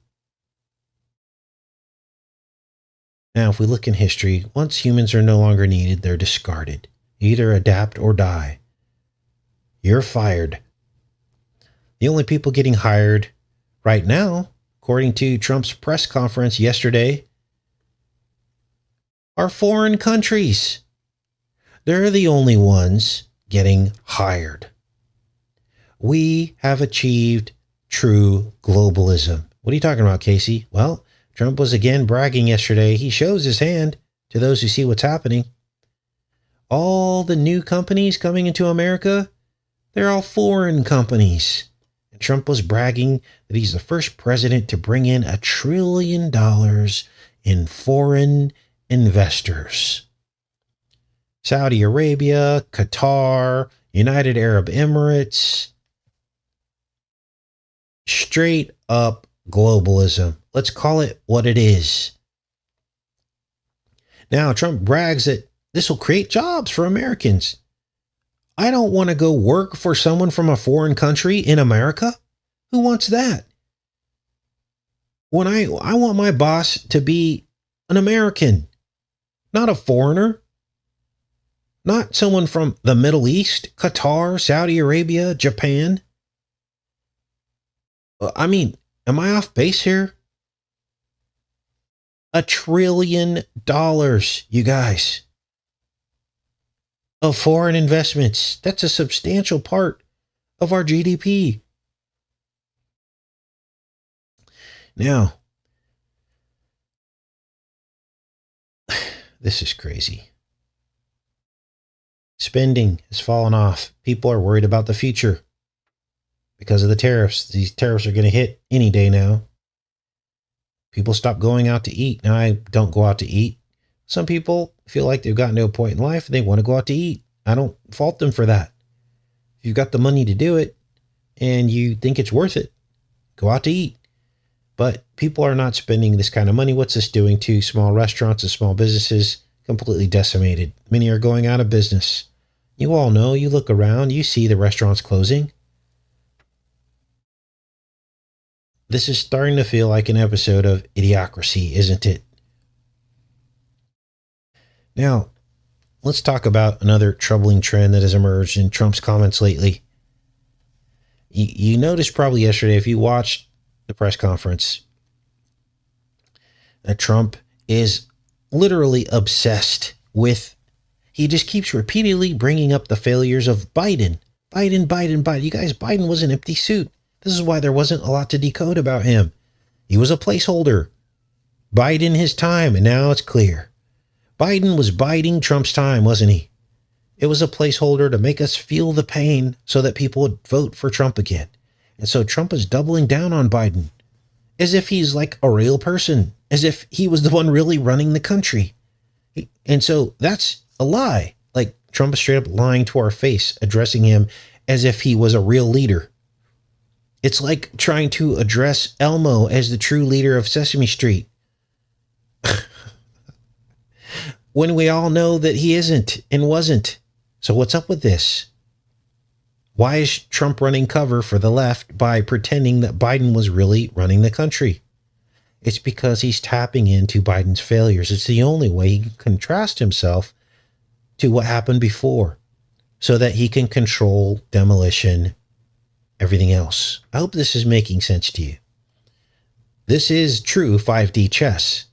Now, if we look in history, once humans are no longer needed, they're discarded. Either adapt or die. You're fired. The only people getting hired right now, according to Trump's press conference yesterday, are foreign countries. They're the only ones getting hired. We have achieved true globalism. What are you talking about, Casey? Well, Trump was again bragging yesterday. He shows his hand to those who see what's happening. All the new companies coming into America, they're all foreign companies. And Trump was bragging that he's the first president to bring in $1 trillion in foreign investors. Saudi Arabia, Qatar, United Arab Emirates. Straight up globalism. Let's call it what it is. Now, Trump brags that this will create jobs for Americans. I don't want to go work for someone from a foreign country in America. Who wants that? When I want my boss to be an American, not a foreigner, not someone from the Middle East, Qatar, Saudi Arabia, Japan. I mean, am I off base here? $1 trillion, you guys, of foreign investments. That's a substantial part of our GDP. Now, this is crazy. Spending has fallen off. People are worried about the future because of the tariffs. These tariffs are going to hit any day now. People stop going out to eat. Now, I don't go out to eat. Some people feel like they've gotten to a point in life and they want to go out to eat. I don't fault them for that. If you've got the money to do it and you think it's worth it, go out to eat. But people are not spending this kind of money. What's this doing to small restaurants and small businesses? Completely decimated. Many are going out of business. You all know, you look around, you see the restaurants closing. This is starting to feel like an episode of Idiocracy, isn't it? Now, let's talk about another troubling trend that has emerged in Trump's comments lately. You noticed probably yesterday, if you watched the press conference, that Trump is literally obsessed with, he just keeps repeatedly bringing up the failures of Biden. Biden. You guys, Biden was an empty suit. This is why there wasn't a lot to decode about him. He was a placeholder. Biden his time, and now it's clear. Biden was biding Trump's time, wasn't he? It was a placeholder to make us feel the pain so that people would vote for Trump again. And so Trump is doubling down on Biden as if he's like a real person, as if he was the one really running the country. And so that's a lie. Like, Trump is straight up lying to our face, addressing him as if he was a real leader. It's like trying to address Elmo as the true leader of Sesame Street, when we all know that he isn't and wasn't. So what's up with this? Why is Trump running cover for the left by pretending that Biden was really running the country? It's because he's tapping into Biden's failures. It's the only way he can contrast himself to what happened before so that he can control demolition, everything else. I hope this is making sense to you. This is true 5D chess.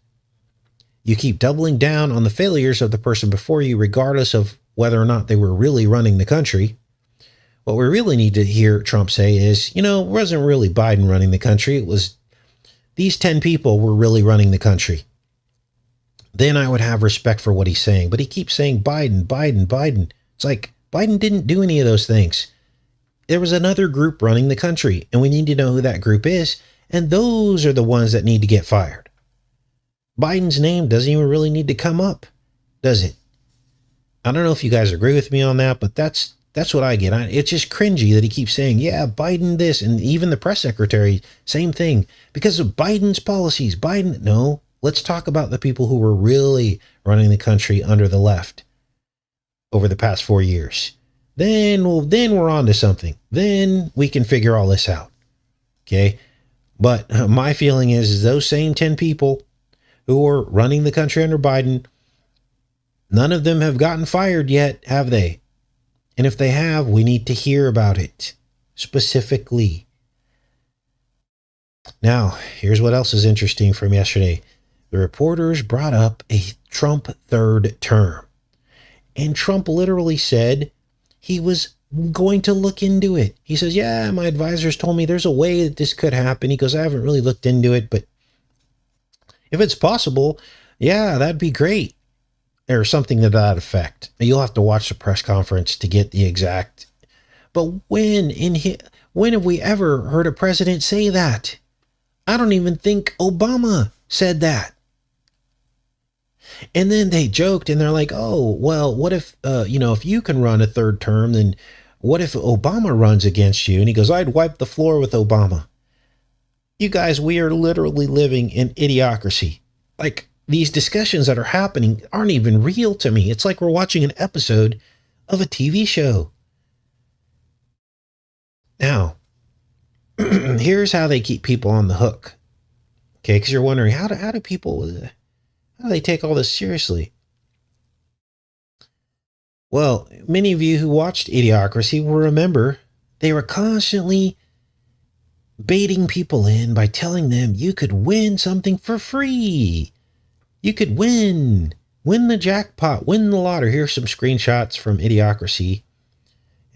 You keep doubling down on the failures of the person before you, regardless of whether or not they were really running the country. What we really need to hear Trump say is, it wasn't really Biden running the country. It was these 10 people were really running the country. Then I would have respect for what he's saying. But he keeps saying Biden. It's like, Biden didn't do any of those things. There was another group running the country, and we need to know who that group is. And those are the ones that need to get fired. Biden's name doesn't even really need to come up, does it? I don't know if you guys agree with me on that, but that's what I get. It's just cringy that he keeps saying, yeah, Biden this, and even the press secretary, same thing. Because of Biden's policies, Biden, no, let's talk about the people who were really running the country under the left over the past 4 years. Then we're on to something. Then we can figure all this out. Okay. But my feeling is those same 10 people who are running the country under Biden, none of them have gotten fired yet, have they? And if they have, we need to hear about it specifically. Now, here's what else is interesting from yesterday. The reporters brought up a Trump third term. And Trump literally said he was going to look into it. He says, yeah, my advisors told me there's a way that this could happen. He goes, I haven't really looked into it, but if it's possible, yeah, that'd be great. Or something to that effect. You'll have to watch the press conference to get the exact. But when have we ever heard a president say that? I don't even think Obama said that. And then they joked and they're like, oh, well, what if, if you can run a third term, then what if Obama runs against you? And he goes, I'd wipe the floor with Obama. You guys, we are literally living in idiocracy. Like, these discussions that are happening aren't even real to me. It's like we're watching an episode of a TV show. Now, here's how they keep people on the hook. Okay, because you're wondering, how do they take all this seriously? Well, many of you who watched Idiocracy will remember they were constantly baiting people in by telling them you could win something for free. You could win the jackpot, win the lottery. Here's some screenshots from Idiocracy.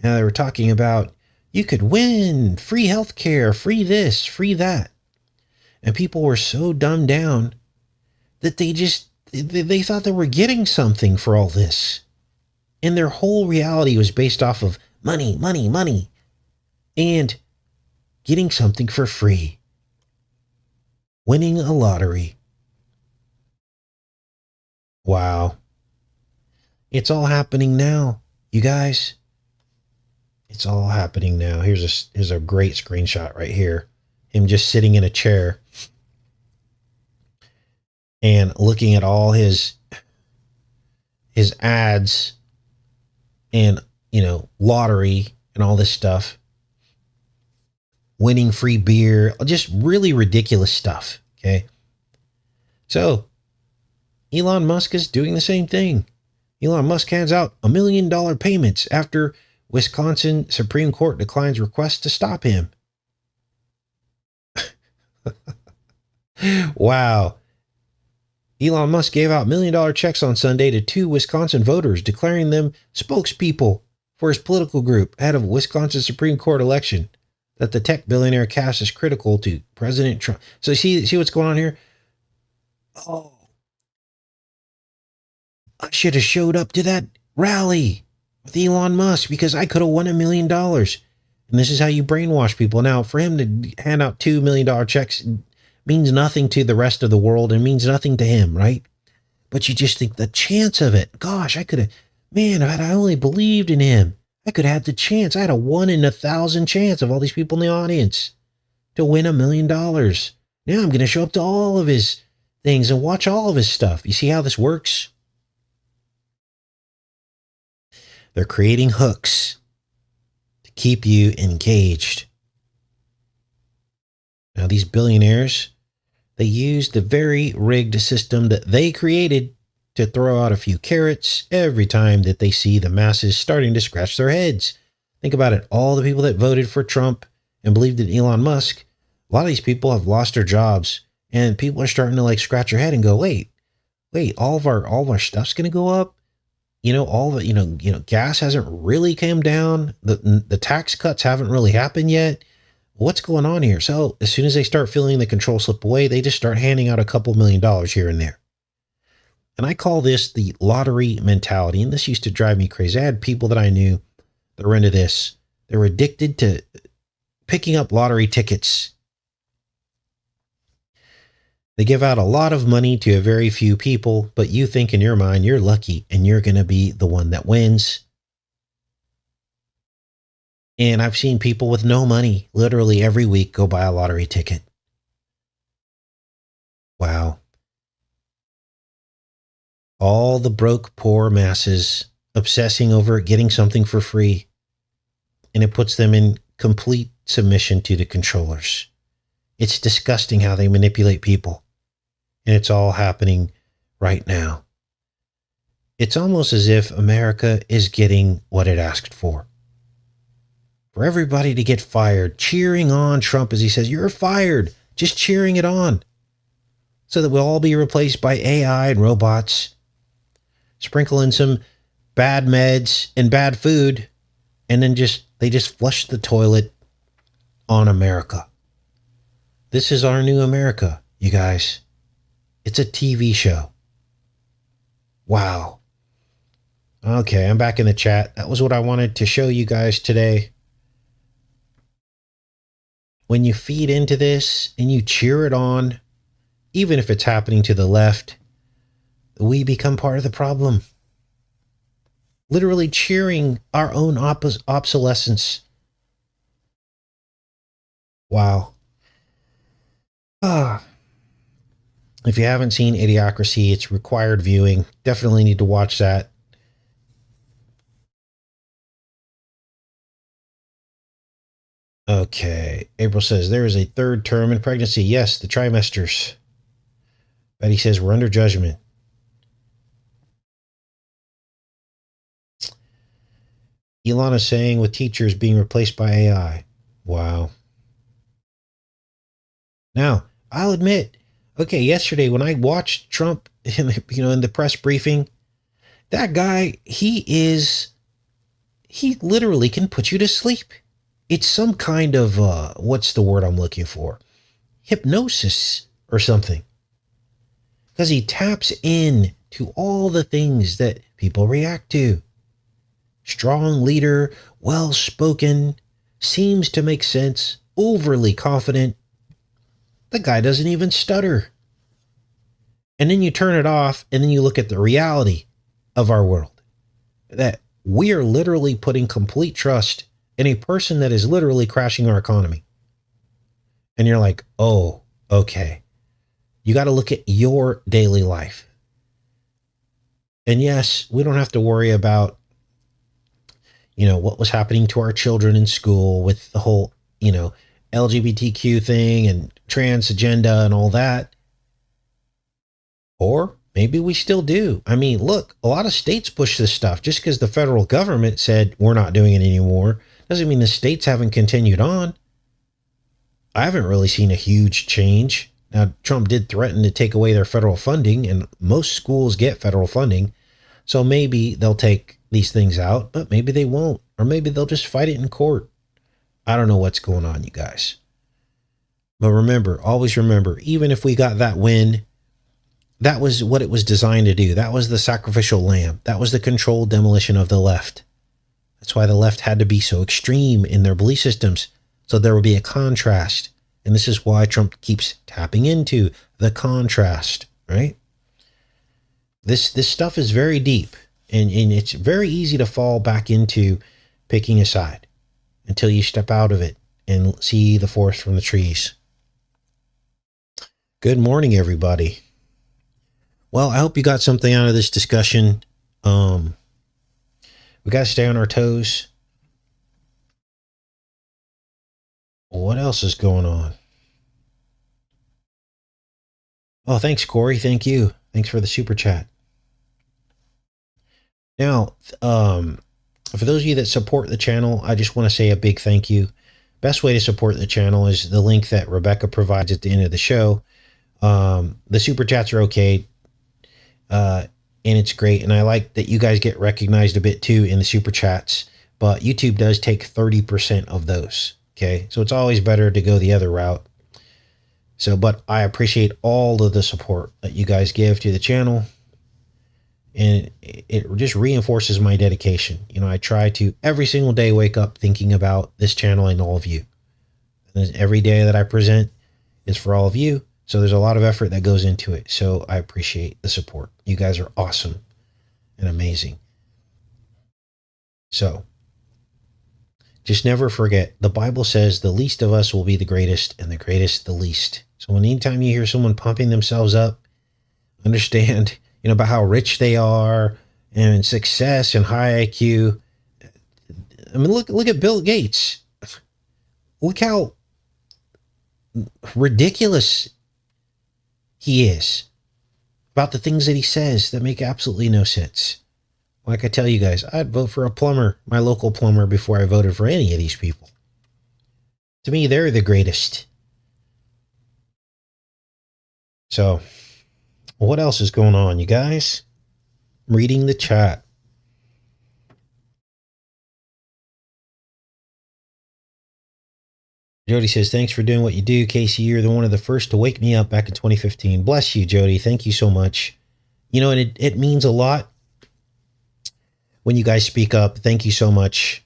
Now they were talking about you could win free healthcare, free this, free that. And people were so dumbed down that they thought they were getting something for all this. And their whole reality was based off of money, money, money, and getting something for free. Winning a lottery. Wow. It's all happening now, you guys. It's all happening now. Here's a great screenshot right here. Him just sitting in a chair and looking at all his ads and, lottery and all this stuff. Winning free beer, just really ridiculous stuff. Okay. So Elon Musk is doing the same thing. Elon Musk hands out $1 million payments after Wisconsin Supreme Court declines request to stop him. Wow. Elon Musk gave out $1 million checks on Sunday to 2 Wisconsin voters, declaring them spokespeople for his political group ahead of Wisconsin Supreme Court election that the tech billionaire cast as critical to President Trump. So see what's going on here? Oh, I should have showed up to that rally with Elon Musk because I could have won $1 million. And this is how you brainwash people. Now, for him to hand out $2 million checks means nothing to the rest of the world and means nothing to him, right? But you just think the chance of it. Gosh, I could have, man, if I only believed in him, I could have had the chance. I had a 1 in 1,000 chance of all these people in the audience to win $1 million. Now I'm going to show up to all of his things and watch all of his stuff. You see how this works? They're creating hooks to keep you engaged. Now, these billionaires, they use the very rigged system that they created to throw out a few carrots every time that they see the masses starting to scratch their heads. Think about it. All the people that voted for Trump and believed in Elon Musk, a lot of these people have lost their jobs, and people are starting to scratch their head and go, wait, all of our stuff's going to go up. All the, gas hasn't really come down. The tax cuts haven't really happened yet. What's going on here? So as soon as they start feeling the control slip away, they just start handing out a couple $1 million here and there. And I call this the lottery mentality. And this used to drive me crazy. I had people that I knew that were into this. They were addicted to picking up lottery tickets They give out a lot of money to a very few people, but you think in your mind you're lucky and you're going to be the one that wins. And I've seen people with no money literally every week go buy a lottery ticket. Wow. All the broke, poor masses obsessing over getting something for free. And it puts them in complete submission to the controllers. It's disgusting how they manipulate people. And it's all happening right now. It's almost as if America is getting what it asked for. For everybody to get fired, cheering on Trump as he says, "You're fired," just cheering it on. So that we'll all be replaced by AI and robots. Sprinkle in some bad meds and bad food, and then they just flush the toilet on America. This is our new America, you guys. It's a TV show. Wow. Okay, I'm back in the chat. That was what I wanted to show you guys today. When you feed into this and you cheer it on, even if it's happening to the left, we become part of the problem. Literally cheering our own obsolescence. Wow. If you haven't seen Idiocracy, it's required viewing. Definitely need to watch that. Okay. April says, there is a third term in pregnancy. Yes, the trimesters. Betty says, we're under judgment. Ilana saying, with teachers being replaced by AI. Wow. Now, I'll admit, okay, yesterday when I watched Trump in the press briefing, that guy, he literally can put you to sleep. It's some kind of, what's the word I'm looking for? Hypnosis or something. Because he taps in to all the things that people react to. Strong leader, well-spoken, seems to make sense, overly confident. The guy doesn't even stutter. And then you turn it off and then you look at the reality of our world. That we are literally putting complete trust in a person that is literally crashing our economy. And you're like, oh, okay. You got to look at your daily life. And yes, we don't have to worry about, what was happening to our children in school with the whole, LGBTQ thing and trans agenda and all that. Or maybe we still do. I mean, look, a lot of states push this stuff. Just because the federal government said we're not doing it anymore doesn't mean the states haven't continued on. I haven't really seen a huge change. Now, Trump did threaten to take away their federal funding, and most schools get federal funding. So maybe they'll take these things out, but maybe they won't. Or maybe they'll just fight it in court. I don't know what's going on, you guys. But remember, always remember, even if we got that win, that was what it was designed to do. That was the sacrificial lamb. That was the controlled demolition of the left. That's why the left had to be so extreme in their belief systems. So there would be a contrast. And this is why Trump keeps tapping into the contrast, right? This stuff is very deep. And it's very easy to fall back into picking a side until you step out of it and see the forest from the trees. Good morning, everybody. Well, I hope you got something out of this discussion. We got to stay on our toes. What else is going on? Oh, thanks, Corey. Thank you. Thanks for the super chat. Now, for those of you that support the channel, I just want to say a big thank you. Best way to support the channel is the link that Rebecca provides at the end of the show. The super chats are okay. And it's great. And I like that you guys get recognized a bit too in the super chats, but YouTube does take 30% of those. Okay. So it's always better to go the other route. So, but I appreciate all of the support that you guys give to the channel. And it just reinforces my dedication. I try to every single day wake up thinking about this channel and all of you. And every day that I present is for all of you. So there's a lot of effort that goes into it. So I appreciate the support. You guys are awesome and amazing. So just never forget, the Bible says the least of us will be the greatest and the greatest the least. So anytime you hear someone pumping themselves up, understand, about how rich they are and success and high IQ. I mean, look at Bill Gates. Look how ridiculous he is about the things that he says that make absolutely no sense. Like I tell you guys, I'd vote for a plumber, my local plumber, before I voted for any of these people. To me, they're the greatest. So, what else is going on, you guys? I'm reading the chat. Jody says, thanks for doing what you do, Casey. You're one of the first to wake me up back in 2015. Bless you, Jody. Thank you so much. And it means a lot when you guys speak up. Thank you so much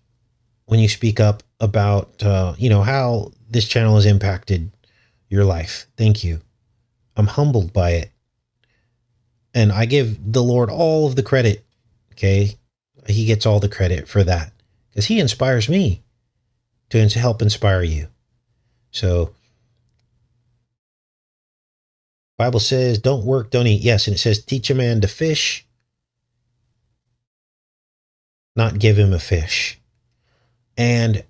when you speak up about, how this channel has impacted your life. Thank you. I'm humbled by it. And I give the Lord all of the credit. Okay. He gets all the credit for that because he inspires me to help inspire you. So Bible says, don't work, don't eat. Yes. And it says, teach a man to fish, not give him a fish. And,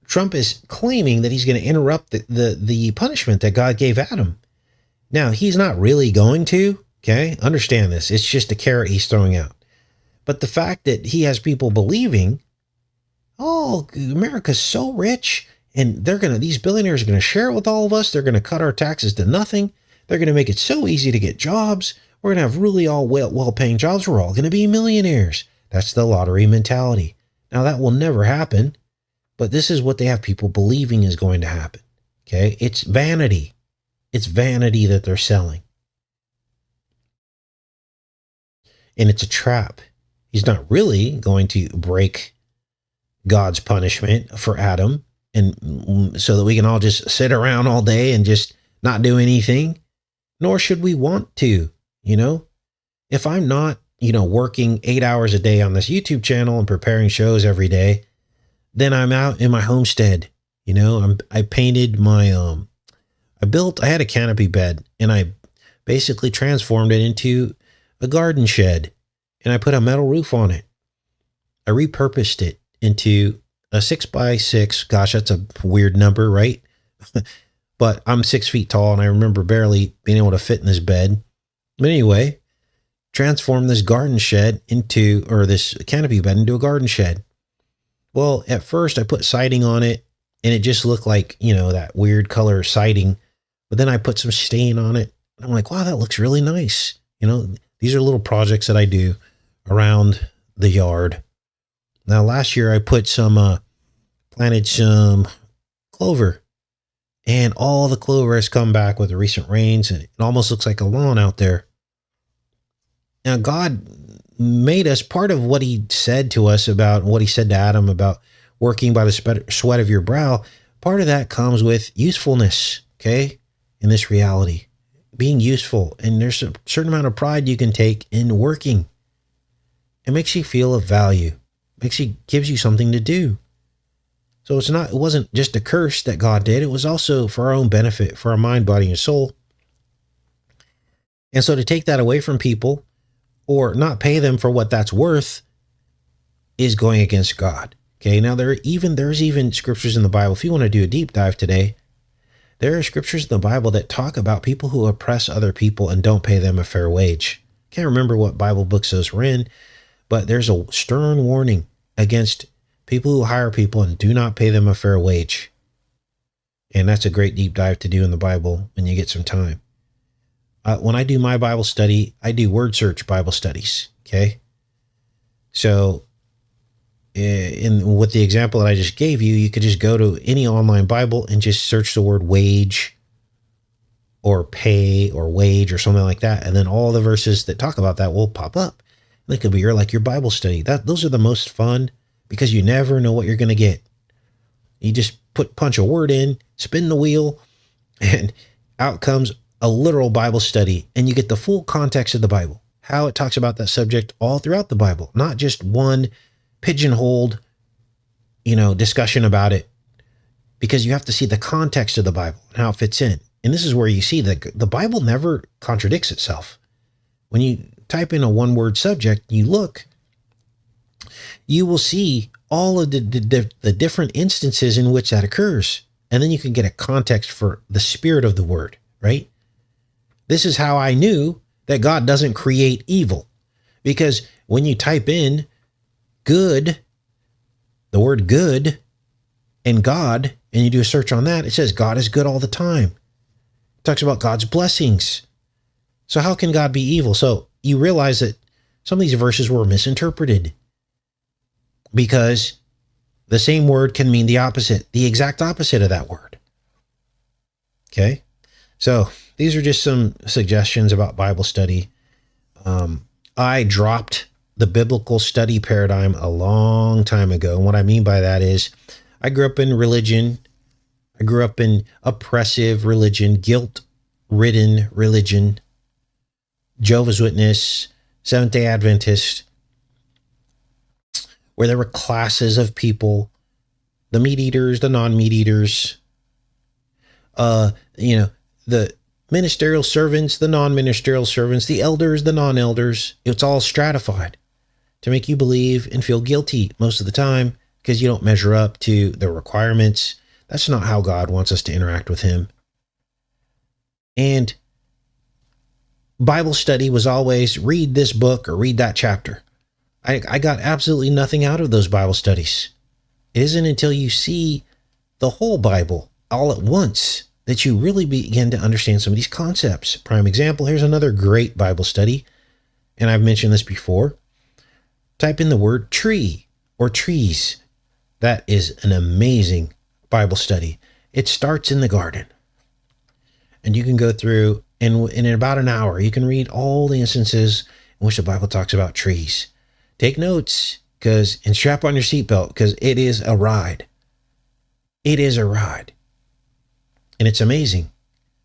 Trump is claiming that he's going to interrupt the punishment that God gave Adam. Now, he's not really going to, okay? Understand this. It's just a carrot he's throwing out. But the fact that he has people believing, oh, America's so rich, and these billionaires are going to share it with all of us. They're going to cut our taxes to nothing. They're going to make it so easy to get jobs. We're going to have really all well-paying jobs. We're all going to be millionaires. That's the lottery mentality. Now, that will never happen, but this is what they have people believing is going to happen, okay? It's vanity. It's vanity that they're selling. And it's a trap. He's not really going to break God's punishment for Adam, and so that we can all just sit around all day and just not do anything, nor should we want to. If I'm not, working 8 hours a day on this YouTube channel and preparing shows every day, then I'm out in my homestead. I painted my, I had a canopy bed and I basically transformed it into a garden shed and I put a metal roof on it. I repurposed it into a 6x6. Gosh, that's a weird number, right? But I'm 6 feet tall and I remember barely being able to fit in this bed. But anyway, transformed this garden shed this canopy bed into a garden shed. Well, at first I put siding on it and it just looked like, that weird color siding. But then I put some stain on it. And I'm like, wow, that looks really nice. These are little projects that I do around the yard. Now, last year I planted some clover, and all the clover has come back with the recent rains, and it almost looks like a lawn out there. Now, God made us, part of what he said to us about what he said to Adam about working by the sweat of your brow. Part of that comes with usefulness, okay, in this reality, being useful. And there's a certain amount of pride you can take in working. It makes you feel of value, gives you something to do. So it wasn't just a curse that God did. It was also for our own benefit, for our mind, body, and soul. And so to take that away from people or not pay them for what that's worth is going against God. Okay. Now there's even scriptures in the Bible. If you want to do a deep dive today, there are scriptures in the Bible that talk about people who oppress other people and don't pay them a fair wage. Can't remember what Bible books those were in, but there's a stern warning against people who hire people and do not pay them a fair wage. And that's a great deep dive to do in the Bible when you get some time. When I do my Bible study, I do word search Bible studies. Okay. So with the example that I just gave you, you could just go to any online Bible and just search the word wage or pay or wage or something like that. And then all the verses that talk about that will pop up. And it could be like your Bible study. Those are the most fun because you never know what you're going to get. You just punch a word in, spin the wheel, and out comes a literal Bible study and you get the full context of the Bible, how it talks about that subject all throughout the Bible, not just one pigeonholed, discussion about it, because you have to see the context of the Bible and how it fits in. And this is where you see that the Bible never contradicts itself. When you type in a one-word subject, you look, you will see all of the different instances in which that occurs. And then you can get a context for the spirit of the word, right? This is how I knew that God doesn't create evil. Because when you type in good, the word good, and God, and you do a search on that, it says God is good all the time. It talks about God's blessings. So how can God be evil? So you realize that some of these verses were misinterpreted because the same word can mean the opposite, the exact opposite of that word. Okay. So these are just some suggestions about Bible study. I dropped the biblical study paradigm a long time ago. And what I mean by that is I grew up in religion. I grew up in oppressive religion, guilt-ridden religion, Jehovah's Witness, Seventh-day Adventist, where there were classes of people, the meat eaters, the non-meat eaters, the ministerial servants, the non-ministerial servants, the elders, the non-elders. It's all stratified to make you believe and feel guilty most of the time because you don't measure up to the requirements. That's not how God wants us to interact with him. And Bible study was always read this book or read that chapter. I got absolutely nothing out of those Bible studies. It isn't until you see the whole Bible all at once that you really begin to understand some of these concepts. Prime example, here's another great Bible study, and I've mentioned this before. Type in the word tree or trees. That is an amazing Bible study. It starts in the garden. And you can go through, and in about an hour, you can read all the instances in which the Bible talks about trees. Take notes and strap on your seatbelt because it is a ride. It is a ride. And it's amazing.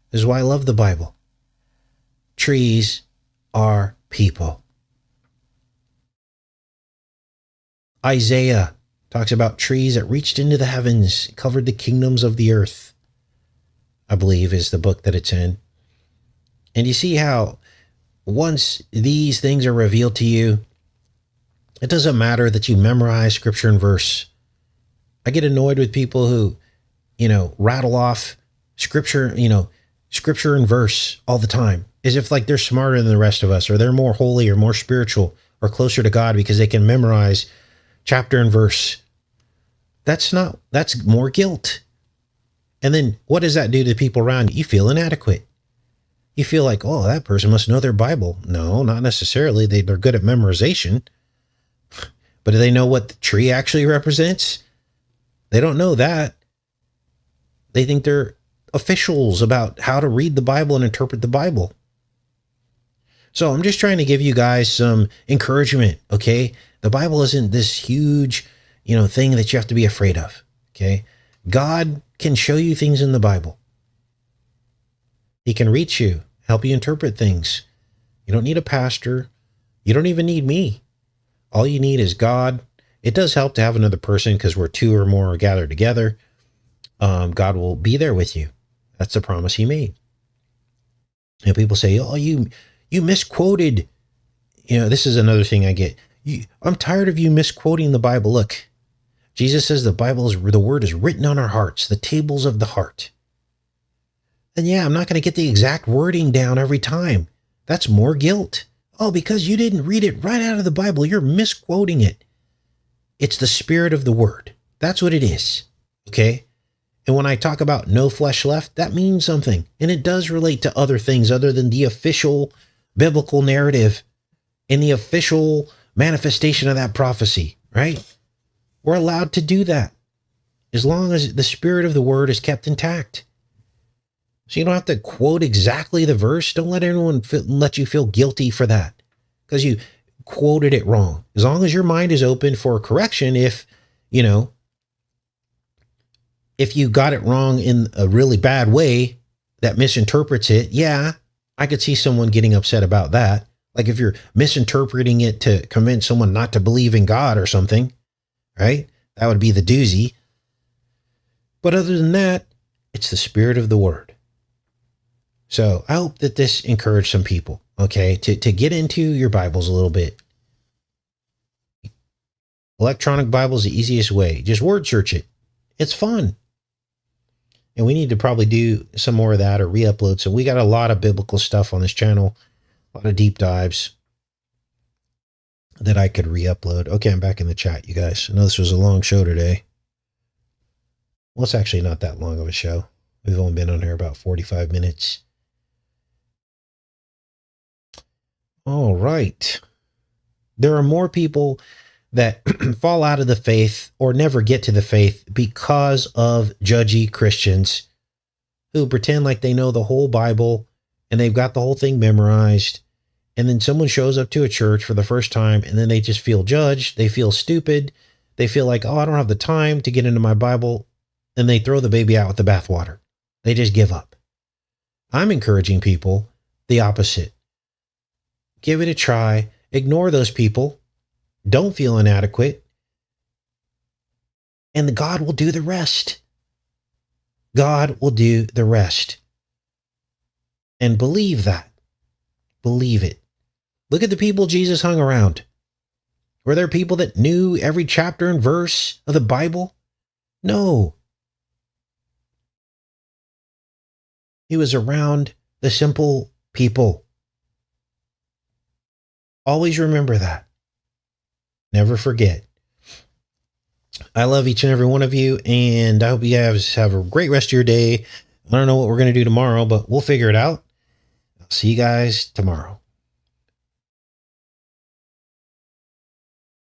This is why I love the Bible. Trees are people. Isaiah talks about trees that reached into the heavens, covered the kingdoms of the earth, I believe is the book that it's in. And you see how once these things are revealed to you, it doesn't matter that you memorize scripture and verse. I get annoyed with people who, rattle off scripture and verse all the time, as if like they're smarter than the rest of us, or they're more holy or more spiritual or closer to God because they can memorize chapter and verse. That's more guilt. And then what does that do to the people around you? You feel inadequate. You feel like, oh, that person must know their Bible. No, not necessarily. They're good at memorization. But do they know what the tree actually represents? They don't know that. They think they're officials about how to read the Bible and interpret the Bible. So I'm just trying to give you guys some encouragement, okay? The Bible isn't this huge, thing that you have to be afraid of, okay? God can show you things in the Bible. He can reach you, help you interpret things. You don't need a pastor. You don't even need me. All you need is God. It does help to have another person because where two or more are gathered together, God will be there with you. That's the promise he made. And people say, oh, you misquoted. This is another thing I get. I'm tired of you misquoting the Bible. Look, Jesus says the word is written on our hearts, the tables of the heart. And yeah, I'm not going to get the exact wording down every time. That's more guilt. Oh, because you didn't read it right out of the Bible, you're misquoting it. It's the spirit of the word. That's what it is. Okay? And when I talk about no flesh left, that means something. And it does relate to other things other than the official biblical narrative and the official manifestation of that prophecy, right? We're allowed to do that as long as the spirit of the word is kept intact. So you don't have to quote exactly the verse. Don't let anyone let you feel guilty for that because you quoted it wrong. As long as your mind is open for correction, if you got it wrong in a really bad way, that misinterprets it, yeah, I could see someone getting upset about that. Like if you're misinterpreting it to convince someone not to believe in God or something, right? That would be the doozy. But other than that, it's the spirit of the word. So I hope that this encouraged some people, okay, to get into your Bibles a little bit. Electronic Bible is the easiest way. Just word search it. It's fun. And we need to probably do some more of that or re-upload. So we got a lot of biblical stuff on this channel, a lot of deep dives that I could re-upload. Okay, I'm back in the chat, you guys. I know this was a long show today. Well, it's actually not that long of a show. We've only been on here about 45 minutes. All right. There are more people that fall out of the faith or never get to the faith because of judgy Christians who pretend like they know the whole Bible and they've got the whole thing memorized. And then someone shows up to a church for the first time and then they just feel judged. They feel stupid. They feel like, oh, I don't have the time to get into my Bible. And they throw the baby out with the bathwater. They just give up. I'm encouraging people the opposite. Give it a try. Ignore those people. Don't feel inadequate. And God will do the rest. God will do the rest. And believe that. Believe it. Look at the people Jesus hung around. Were there people that knew every chapter and verse of the Bible? No. He was around the simple people. Always remember that. Never forget. I love each and every one of you, and I hope you guys have a great rest of your day. I don't know what we're going to do tomorrow, but we'll figure it out. I'll see you guys tomorrow.